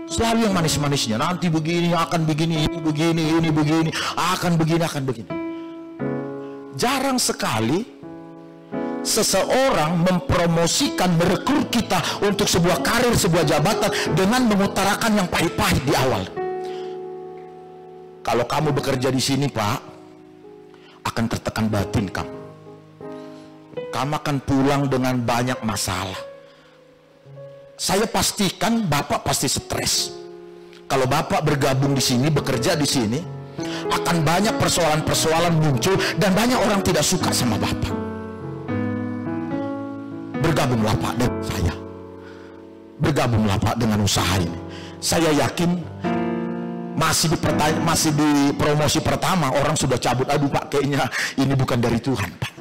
Selalu yang manis-manisnya. Nanti begini, akan begini, ini begini, akan begini. Jarang sekali seseorang mempromosikan, merekrut kita untuk sebuah karir, sebuah jabatan dengan mengutarakan yang pahit-pahit di awal. Kalau kamu bekerja di sini, Pak, akan tertekan batin kamu. Kamu akan pulang dengan banyak masalah. Saya pastikan Bapak pasti stres. Kalau Bapak bergabung di sini, bekerja di sini, akan banyak persoalan-persoalan muncul dan banyak orang tidak suka sama Bapak. Bergabunglah Pak dengan saya. Bergabunglah Pak dengan usaha ini. Saya yakin masih di promosi pertama orang sudah cabut. Aduh Pak, kayaknya ini bukan dari Tuhan Pak.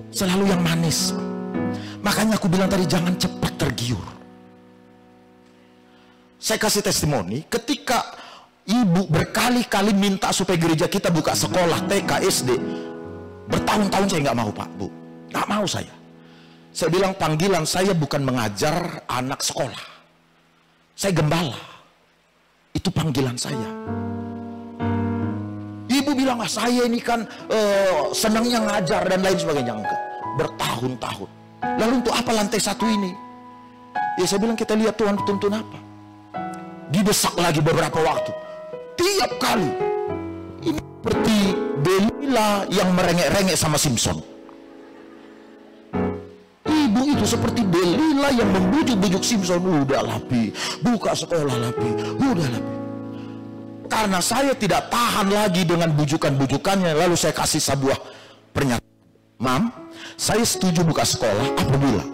Selalu yang manis. Makanya aku bilang tadi, jangan cepat tergiur. Saya kasih testimoni, ketika ibu berkali-kali minta supaya gereja kita buka sekolah TK, SD, bertahun-tahun saya nggak mau Pak, Bu, nggak mau saya. Saya bilang panggilan saya bukan mengajar anak sekolah, saya gembala, itu panggilan saya. Ibu bilang, saya ini kan senangnya ngajar dan lain sebagainya. Enggak, bertahun-tahun. Lalu untuk apa lantai 1 ini? Ya saya bilang, kita lihat Tuhan tuntun apa. Didesak lagi beberapa waktu. Tiap kali ini seperti Delila yang merengek-rengek sama Simpson. Ibu itu seperti Delila yang membujuk-bujuk Simpson. Udah Pi, buka sekolah Pi, udah Pi. Karena saya tidak tahan lagi dengan bujukan-bujukannya, lalu saya kasih sebuah pernyataan. Mam, saya setuju buka sekolah apabila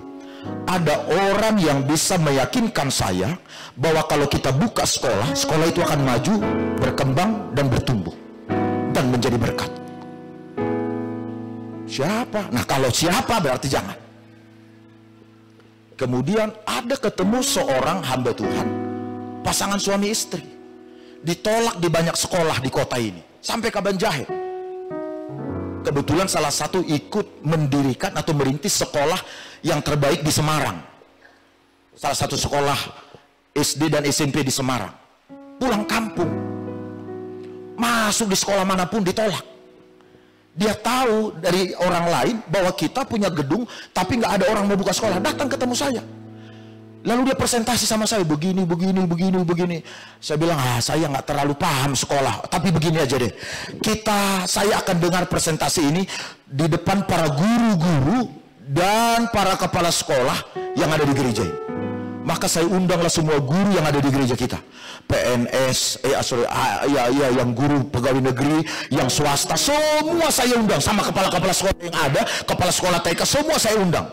ada orang yang bisa meyakinkan saya bahwa kalau kita buka sekolah, sekolah itu akan maju, berkembang, dan bertumbuh dan menjadi berkat. Siapa? Nah, kalau siapa berarti jangan. Kemudian ada ketemu seorang hamba Tuhan, pasangan suami istri, ditolak di banyak sekolah di kota ini, sampai Kaban Jahe. Kebetulan salah satu ikut mendirikan atau merintis sekolah yang terbaik di Semarang. Salah satu sekolah SD dan SMP di Semarang. Pulang kampung, masuk di sekolah manapun ditolak. Dia tahu dari orang lain bahwa kita punya gedung, tapi nggak ada orang mau buka sekolah. Datang ketemu saya. Lalu dia presentasi sama saya, begini. Saya bilang, saya nggak terlalu paham sekolah, tapi begini aja deh. Saya akan dengar presentasi ini di depan para guru-guru dan para kepala sekolah yang ada di gereja ini. Maka saya undanglah semua guru yang ada di gereja kita. PNS, yang guru pegawai negeri, yang swasta, semua saya undang. Sama kepala-kepala sekolah yang ada, kepala sekolah TK, semua saya undang.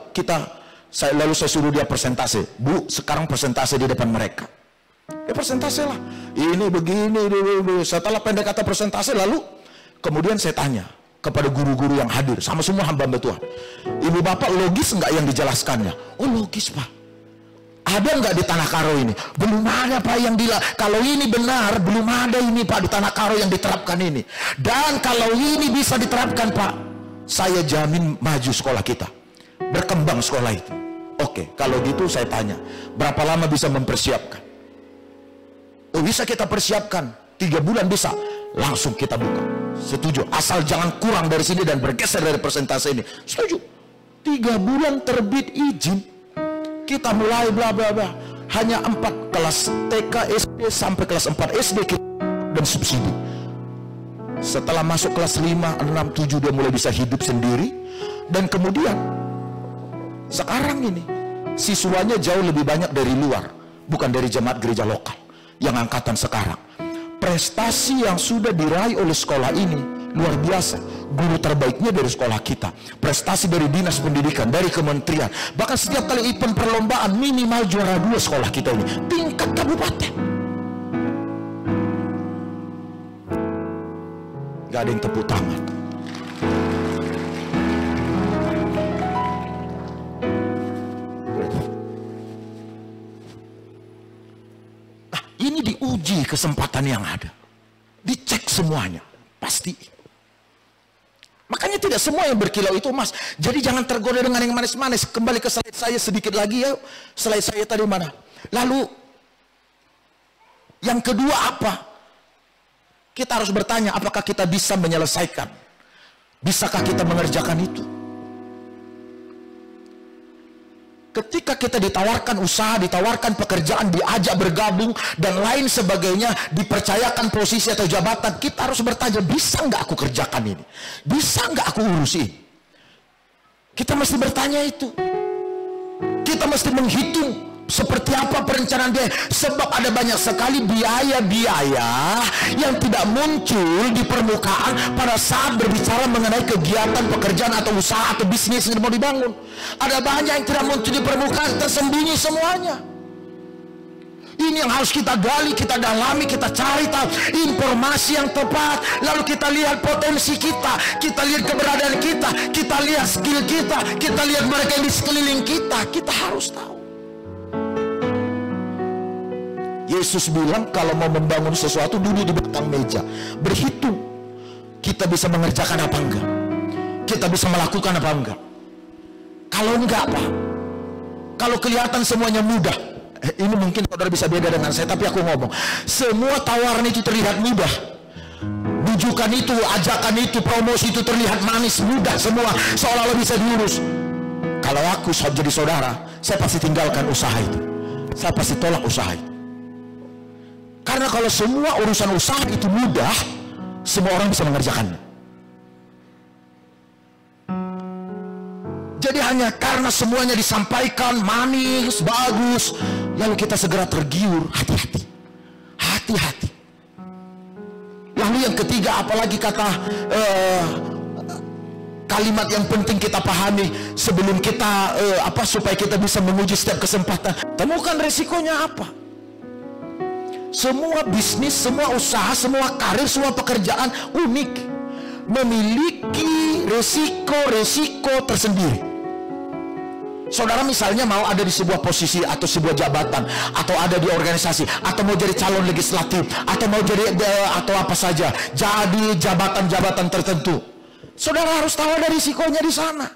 Lalu saya suruh dia presentasi. Bu, sekarang presentasi di depan mereka. Ya presentasi lah. Ini begini. Setelah pendek kata presentasi, lalu kemudian saya tanya kepada guru-guru yang hadir, sama semua hamba-hamba Tuhan. Ibu bapak, logis enggak yang dijelaskannya? Oh logis Pak. Ada enggak di Tanah Karo ini? Belum ada Pak yang kalau ini benar, belum ada ini Pak di Tanah Karo yang diterapkan ini. Dan kalau ini bisa diterapkan Pak, saya jamin maju sekolah kita, berkembang sekolah itu. Oke, kalau gitu saya tanya, berapa lama bisa mempersiapkan? Oh bisa kita persiapkan, 3 bulan bisa, langsung kita buka. Setuju, asal jangan kurang dari sini dan bergeser dari presentasi ini. Setuju. 3 bulan terbit izin, kita mulai bla bla bla. Hanya 4 kelas TK SD sampai kelas 4 SD kita dan subsidi. Setelah masuk kelas 5, 6, 7 dia mulai bisa hidup sendiri. Dan kemudian sekarang ini siswanya jauh lebih banyak dari luar, bukan dari jemaat gereja lokal yang angkatan sekarang. Prestasi yang sudah diraih oleh sekolah ini luar biasa. Guru terbaiknya dari sekolah kita, prestasi dari dinas pendidikan, dari kementerian, bahkan setiap kali event perlombaan minimal juara 2 sekolah kita ini tingkat kabupaten. Gak ada yang tepuk tangan. Nah, ini diuji kesempatan yang ada, dicek semuanya, pasti. Makanya tidak semua yang berkilau itu emas. Jadi jangan tergoda dengan yang manis-manis. Kembali ke slide saya sedikit lagi ya. Slide saya tadi mana? Lalu yang kedua apa? Kita harus bertanya, apakah kita bisa menyelesaikan? Bisakah kita mengerjakan itu? Ketika kita ditawarkan usaha, ditawarkan pekerjaan, diajak bergabung, dan lain sebagainya, dipercayakan posisi atau jabatan, kita harus bertanya, bisa nggak aku kerjakan ini? Bisa nggak aku urusin? Kita mesti bertanya itu. Kita mesti menghitung seperti apa perencanaan dia, sebab ada banyak sekali biaya-biaya yang tidak muncul di permukaan pada saat berbicara mengenai kegiatan, pekerjaan atau usaha atau bisnis yang mau dibangun. Ada banyak yang tidak muncul di permukaan, tersembunyi semuanya. Ini yang harus kita gali, kita dalami, kita cari tahu informasi yang tepat. Lalu kita lihat potensi kita, kita lihat keberadaan kita lihat skill kita lihat mereka yang di sekeliling kita harus tahu. Yesus bilang kalau mau membangun sesuatu duduk di belakang meja, berhitung kita bisa mengerjakan apa enggak, kita bisa melakukan apa enggak. Kalau enggak apa, kalau kelihatan semuanya mudah, ini mungkin saudara bisa beda dengan saya, tapi aku ngomong semua tawaran itu terlihat mudah, bujukan itu, ajakan itu, promosi itu terlihat manis, mudah semua, seolah-olah bisa diurus. Kalau aku jadi saudara, saya pasti tinggalkan usaha itu, saya pasti tolak usaha itu. Karena kalau semua urusan usaha itu mudah, semua orang bisa mengerjakannya. Jadi hanya karena semuanya disampaikan manis, bagus, lalu kita segera tergiur. Hati-hati, hati-hati. Lalu yang ketiga, apalagi kata kalimat yang penting kita pahami sebelum kita supaya kita bisa menguji setiap kesempatan. Temukan resikonya apa? Semua bisnis, semua usaha, semua karir, semua pekerjaan unik, memiliki resiko-resiko tersendiri. Saudara misalnya mau ada di sebuah posisi atau sebuah jabatan, atau ada di organisasi, atau mau jadi calon legislatif, atau mau jadi atau apa saja, jadi jabatan-jabatan tertentu. Saudara harus tahu ada risikonya di sana.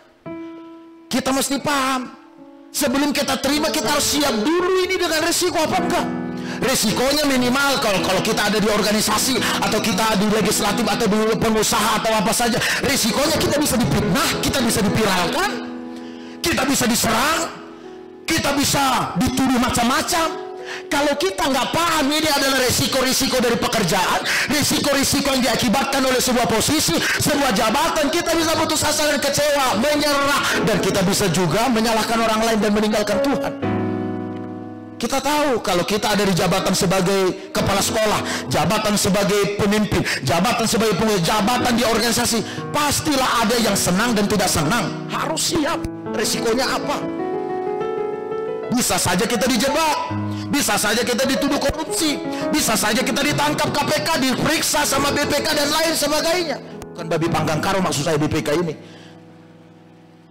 Kita mesti paham. Sebelum kita terima, kita harus siap dulu ini dengan risiko apa enggak. Risikonya minimal kalau kita ada di organisasi atau kita di legislatif atau di pengusaha atau apa saja, risikonya kita bisa difitnah, kita bisa dipiralkan, kita bisa diserang, kita bisa dituduh macam-macam. Kalau kita nggak paham ini adalah risiko-risiko dari pekerjaan, risiko-risiko yang diakibatkan oleh sebuah posisi, sebuah jabatan, kita bisa putus asa dan kecewa, menyerah, dan kita bisa juga menyalahkan orang lain dan meninggalkan Tuhan. Kita tahu kalau kita ada di jabatan sebagai kepala sekolah, jabatan sebagai pemimpin, jabatan sebagai pengurus, jabatan di organisasi, pastilah ada yang senang dan tidak senang. Harus siap resikonya apa. Bisa saja kita dijebak, bisa saja kita dituduh korupsi, bisa saja kita ditangkap KPK, diperiksa sama BPK dan lain sebagainya. Bukan babi panggang karo maksud saya BPK ini.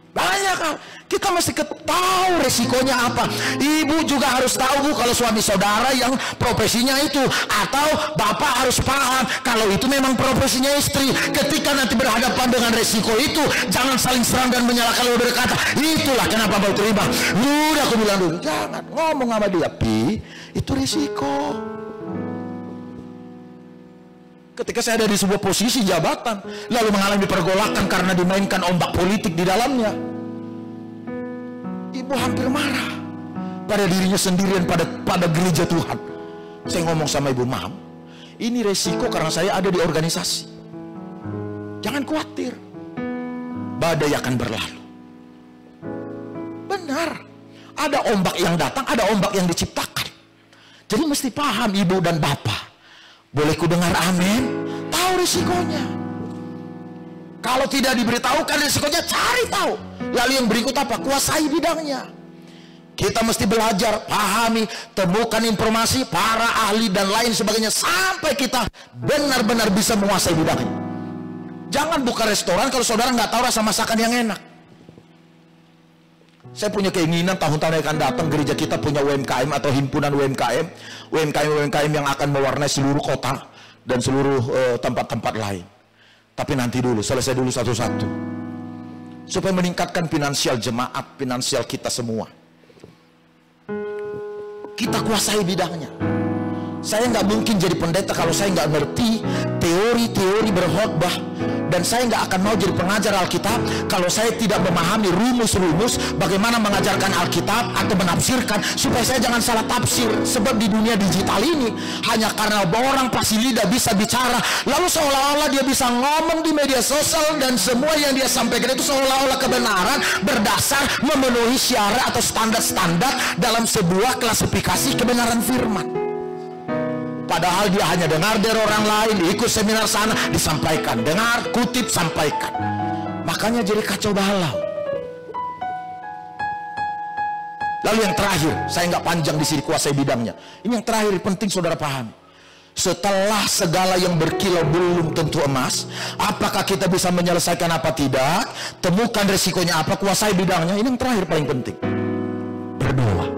Banyak kan. Kita mesti tahu resikonya apa. Ibu juga harus tahu, Bu, kalau suami saudara yang profesinya itu, atau bapak harus paham kalau itu memang profesinya istri. Ketika nanti berhadapan dengan resiko itu, jangan saling serang dan menyalahkan, lalu berkata, itulah kenapa baru terima. Udah aku bilang dulu, jangan ngomong sama dia, Pi, itu resiko. Ketika saya ada di sebuah posisi jabatan, lalu mengalami pergolakan karena dimainkan ombak politik di dalamnya, ibu hampir marah pada dirinya sendiri dan pada gereja Tuhan. Saya ngomong sama ibu, Mam, ini resiko karena saya ada di organisasi. Jangan khawatir, badai akan berlalu. Benar, ada ombak yang datang, ada ombak yang diciptakan. Jadi mesti paham ibu dan bapak. Boleh ku dengar amin? Tahu risikonya. Kalau tidak diberitahukan risikonya, cari tahu. Lalu yang berikut apa? Kuasai bidangnya. Kita mesti belajar, pahami, temukan informasi, para ahli dan lain sebagainya, sampai kita benar-benar bisa menguasai bidangnya. Jangan buka restoran kalau saudara nggak tahu rasa masakan yang enak. Saya punya keinginan tahun-tahun yang akan datang gereja kita punya UMKM atau himpunan UMKM yang akan mewarnai seluruh kota dan seluruh tempat-tempat lain. Tapi nanti dulu, selesai dulu satu-satu, supaya meningkatkan finansial jemaat, finansial kita semua. Kita kuasai bidangnya. Saya nggak mungkin jadi pendeta kalau saya nggak ngerti teori-teori berkhotbah, dan saya nggak akan mau jadi pengajar Alkitab kalau saya tidak memahami rumus-rumus bagaimana mengajarkan Alkitab atau menafsirkan, supaya saya jangan salah tafsir. Sebab di dunia digital ini, hanya karena orang pasti lidah bisa bicara, lalu seolah-olah dia bisa ngomong di media sosial, dan semua yang dia sampaikan itu seolah-olah kebenaran berdasar memenuhi syarat atau standar-standar dalam sebuah klasifikasi kebenaran firman. Padahal dia hanya dengar dari orang lain, ikut seminar sana, disampaikan, dengar, kutip, sampaikan. Makanya jadi kacau balau. Lalu yang terakhir, saya nggak panjang di sini, kuasai bidangnya. Ini yang terakhir penting saudara pahami. Setelah segala yang berkilau belum tentu emas, apakah kita bisa menyelesaikan apa tidak? Temukan resikonya apa, kuasai bidangnya. Ini yang terakhir paling penting. Berdoa.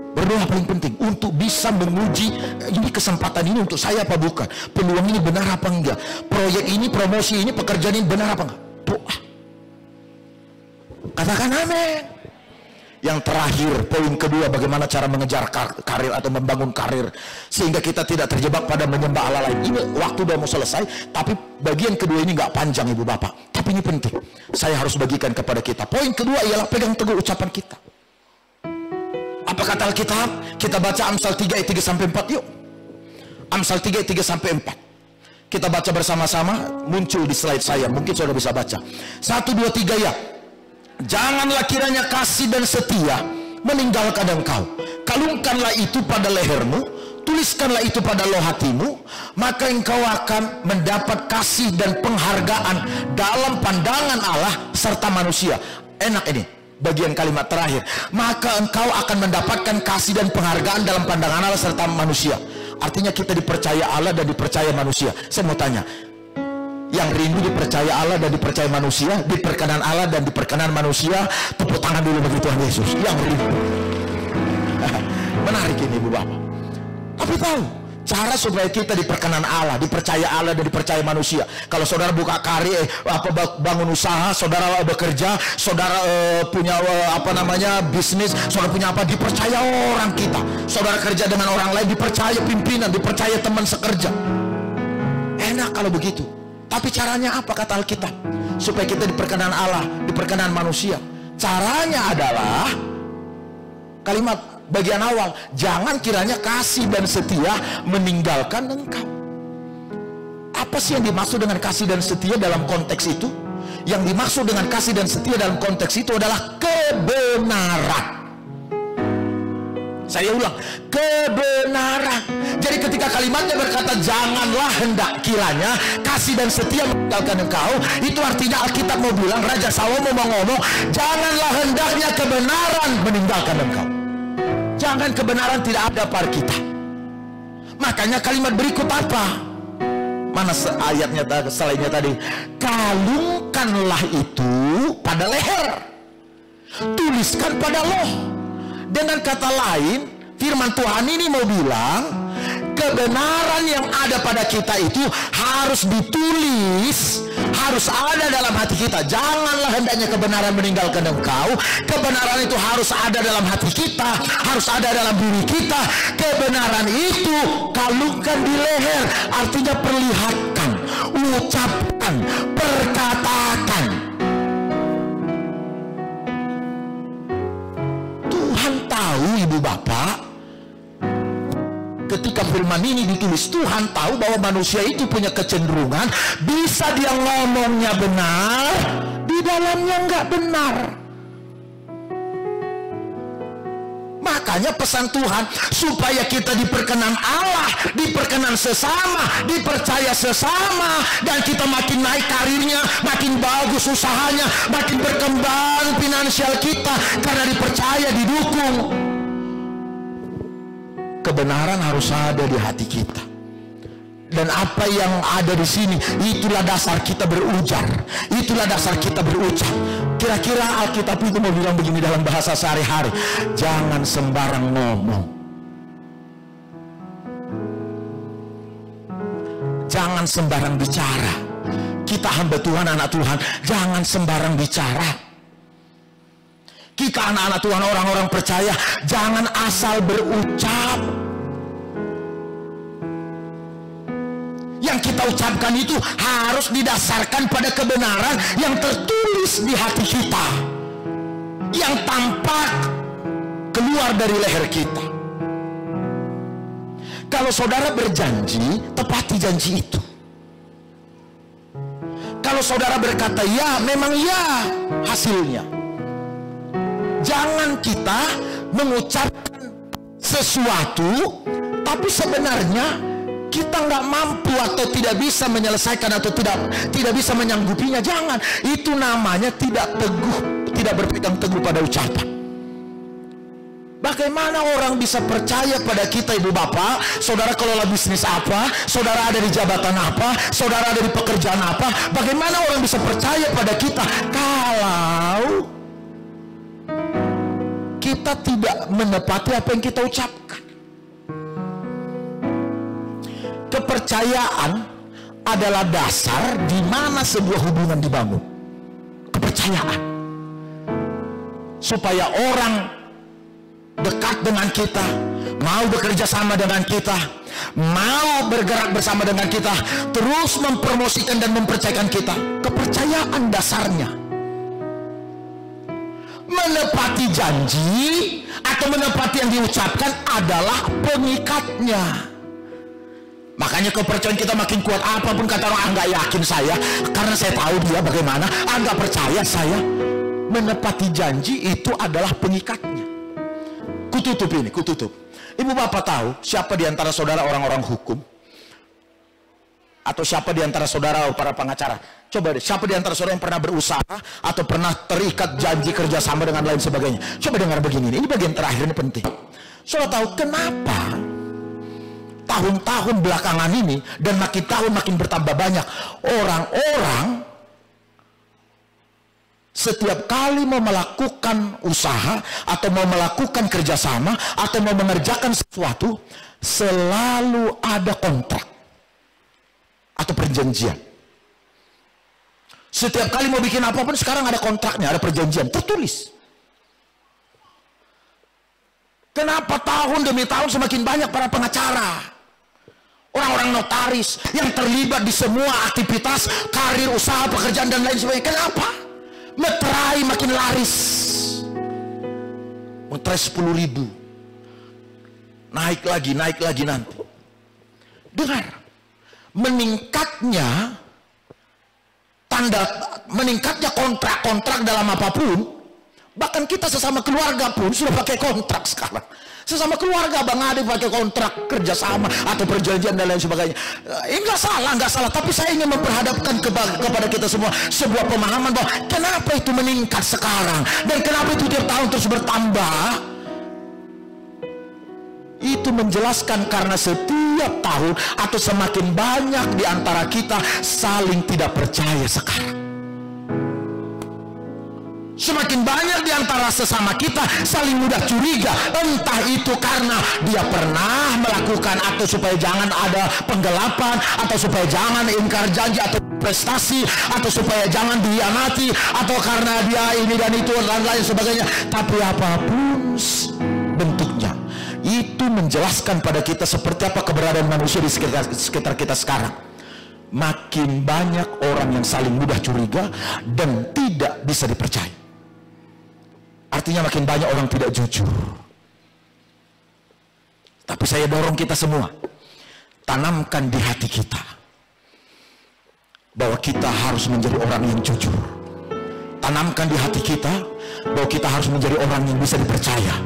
Berdoa paling penting untuk bisa menguji ini, kesempatan ini untuk saya apa bukan, peluang ini benar apa enggak, proyek ini, promosi ini, pekerjaan ini benar apa enggak. Doa. Katakan amin. Yang terakhir, poin kedua, bagaimana cara mengejar karir atau membangun karir sehingga kita tidak terjebak pada menyembah Allah lain. Ini waktu udah mau selesai, tapi bagian kedua ini nggak panjang ibu bapak, tapi ini penting, saya harus bagikan kepada kita. Poin kedua ialah pegang teguh ucapan kita. Apa kata Alkitab? Kita baca Amsal 3 ayat 3-4 yuk. Amsal 3 ayat 3-4. Kita baca bersama-sama, muncul di slide saya, mungkin saudara bisa baca. 1, 2, 3 ya. Janganlah kiranya kasih dan setia meninggalkan engkau. Kalungkanlah itu pada lehermu, tuliskanlah itu pada loh hatimu, maka engkau akan mendapat kasih dan penghargaan dalam pandangan Allah serta manusia. Enak ini bagian kalimat terakhir, maka engkau akan mendapatkan kasih dan penghargaan dalam pandangan Allah serta manusia. Artinya kita dipercaya Allah dan dipercaya manusia. Saya mau tanya, yang rindu dipercaya Allah dan dipercaya manusia, diperkenan Allah dan diperkenan manusia, tepuk tangan dulu bagi Tuhan Yesus. Yang rindu. Menarik ini ibu bapak. Tapi tahu cara supaya kita diperkenan Allah, dipercaya Allah dan dipercaya manusia. Kalau saudara buka karir, bangun usaha, saudara bekerja, saudara punya bisnis, saudara punya apa, dipercaya orang kita. Saudara kerja dengan orang lain, dipercaya pimpinan, dipercaya teman sekerja. Enak kalau begitu. Tapi caranya apa kata Alkitab? Supaya kita diperkenan Allah, diperkenan manusia. Caranya adalah kalimat bagian awal, jangan kiranya kasih dan setia meninggalkan engkau. Apa sih yang dimaksud dengan kasih dan setia dalam konteks itu? Yang dimaksud dengan kasih dan setia dalam konteks itu adalah kebenaran. Saya ulang, kebenaran. Jadi ketika kalimatnya berkata janganlah hendak kiranya kasih dan setia meninggalkan engkau, itu artinya Alkitab mau bilang, Raja Salomo mau ngomong, janganlah hendaknya kebenaran meninggalkan engkau. Jangan kebenaran tidak ada pada kita. Makanya kalimat berikut apa? Mana ayatnya selainnya tadi? Kalungkanlah itu pada leher, tuliskan pada loh. Dengan kata lain, firman Tuhan ini mau bilang, kebenaran yang ada pada kita itu harus ditulis, harus ada dalam hati kita. Janganlah hendaknya kebenaran meninggalkan engkau. Kebenaran itu harus ada dalam hati kita, harus ada dalam diri kita. Kebenaran itu kalungkan di leher, artinya perlihatkan, ucapkan, perkatakan. Tuhan tahu ibu bapak, ketika firman ini ditulis, Tuhan tahu bahwa manusia itu punya kecenderungan, bisa dia ngomongnya benar, di dalamnya nggak benar. Makanya makanya pesan Tuhan supaya kita diperkenan Allah, diperkenan sesama, dipercaya sesama, dan kita makin naik karirnya, makin bagus usahanya, makin berkembang finansial kita karena dipercaya, didukung. Kebenaran harus ada di hati kita. Dan apa yang ada di sini, itulah dasar kita berujar, itulah dasar kita berucap. Kira-kira Alkitab itu mau bilang begini dalam bahasa sehari-hari, jangan sembarang ngomong, jangan sembarang bicara. Kita hamba Tuhan, anak Tuhan, jangan sembarang bicara. Kita anak-anak Tuhan, orang-orang percaya, jangan asal berucap. Yang kita ucapkan itu harus didasarkan pada kebenaran yang tertulis di hati kita, yang tampak keluar dari leher kita. Kalau saudara berjanji, tepati janji itu. Kalau saudara berkata ya, memang ya hasilnya. Jangan kita mengucapkan sesuatu tapi sebenarnya kita nggak mampu atau tidak bisa menyelesaikan atau tidak bisa menyanggupinya. Jangan. Itu namanya tidak teguh, tidak berpegang teguh pada ucapan. Bagaimana orang bisa percaya pada kita, ibu bapak, saudara kelola bisnis apa, saudara ada di jabatan apa, saudara ada di pekerjaan apa? Bagaimana orang bisa percaya pada kita kalau kita tidak menepati apa yang kita ucapkan? Kepercayaan adalah dasar di mana sebuah hubungan dibangun. Kepercayaan. Supaya orang dekat dengan kita, mau bekerja sama dengan kita, mau bergerak bersama dengan kita, terus mempromosikan dan mempercayakan kita. Kepercayaan dasarnya. Menepati janji atau menepati yang diucapkan adalah pengikatnya. Makanya kepercayaan kita makin kuat. Apapun kata orang, nggak yakin saya, karena saya tahu dia bagaimana, nggak percaya saya. Menepati janji itu adalah pengikatnya. Kututup ini, kututup. Ibu bapak tahu siapa di antara saudara orang-orang hukum? Atau siapa di antara saudara para pengacara? Coba deh, siapa di antara saudara yang pernah berusaha atau pernah terikat janji kerjasama dengan lain sebagainya? Coba dengar begini, ini bagian terakhir, ini penting. Saudara tahu kenapa tahun-tahun belakangan ini dan makin tahun makin bertambah banyak orang-orang setiap kali mau melakukan usaha atau mau melakukan kerjasama atau mau mengerjakan sesuatu selalu ada kontrak atau perjanjian. Setiap kali mau bikin apapun sekarang ada kontraknya, ada perjanjian tertulis. Kenapa tahun demi tahun semakin banyak para pengacara, orang-orang notaris yang terlibat di semua aktivitas karir, usaha, pekerjaan dan lain sebagainya? Kenapa? Meterai makin laris. Meterai 10.000, naik lagi nanti. Dengar, meningkatnya kontrak-kontrak dalam apapun. Bahkan kita sesama keluarga pun sudah pakai kontrak sekarang. Sesama keluarga, Bang Ade pakai kontrak kerjasama atau perjanjian dan lain sebagainya. Enggak salah. Tapi saya ingin memperhadapkan kepada kita semua sebuah pemahaman bahwa kenapa itu meningkat sekarang dan kenapa itu tiap tahun terus bertambah. Itu menjelaskan karena setiap tahun atau semakin banyak di antara kita saling tidak percaya sekarang. Semakin banyak di antara sesama kita saling mudah curiga. Entah itu karena dia pernah melakukan atau supaya jangan ada penggelapan, atau supaya jangan ingkar janji atau prestasi, atau supaya jangan dihianati, atau karena dia ini dan itu dan lain sebagainya. Tapi apapun bentuknya, itu menjelaskan pada kita seperti apa keberadaan manusia di sekitar kita sekarang. Makin banyak orang yang saling mudah curiga dan tidak bisa dipercaya. Artinya makin banyak orang tidak jujur. Tapi saya dorong kita semua, tanamkan di hati kita bahwa kita harus menjadi orang yang jujur. Tanamkan di hati kita bahwa kita harus menjadi orang yang bisa dipercaya.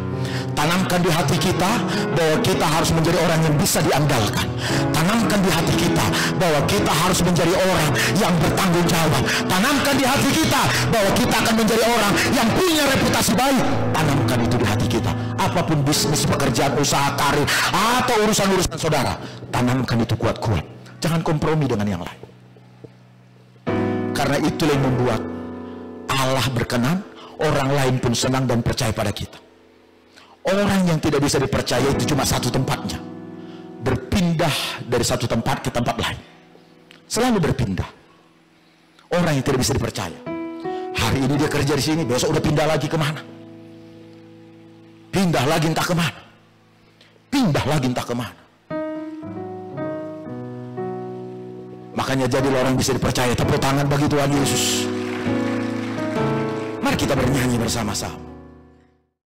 Tanamkan di hati kita bahwa kita harus menjadi orang yang bisa diandalkan. Tanamkan di hati kita bahwa kita harus menjadi orang yang bertanggung jawab. Tanamkan di hati kita bahwa kita akan menjadi orang yang punya reputasi baik. Tanamkan itu di hati kita. Apapun bisnis, pekerjaan, usaha, karir, atau urusan-urusan saudara, tanamkan itu kuat-kuat. Jangan kompromi dengan yang lain. Karena itulah yang membuat Allah berkenan, orang lain pun senang dan percaya pada kita. Orang yang tidak bisa dipercaya itu cuma satu tempatnya, berpindah dari satu tempat ke tempat lain, selalu berpindah. Orang yang tidak bisa dipercaya, hari ini dia kerja di sini, besok udah pindah lagi kemana, pindah lagi entah kemana, pindah lagi entah kemana. Makanya jadilah orang bisa dipercaya. Tepuk tangan bagi Tuhan Yesus. Mari kita bernyanyi bersama-sama.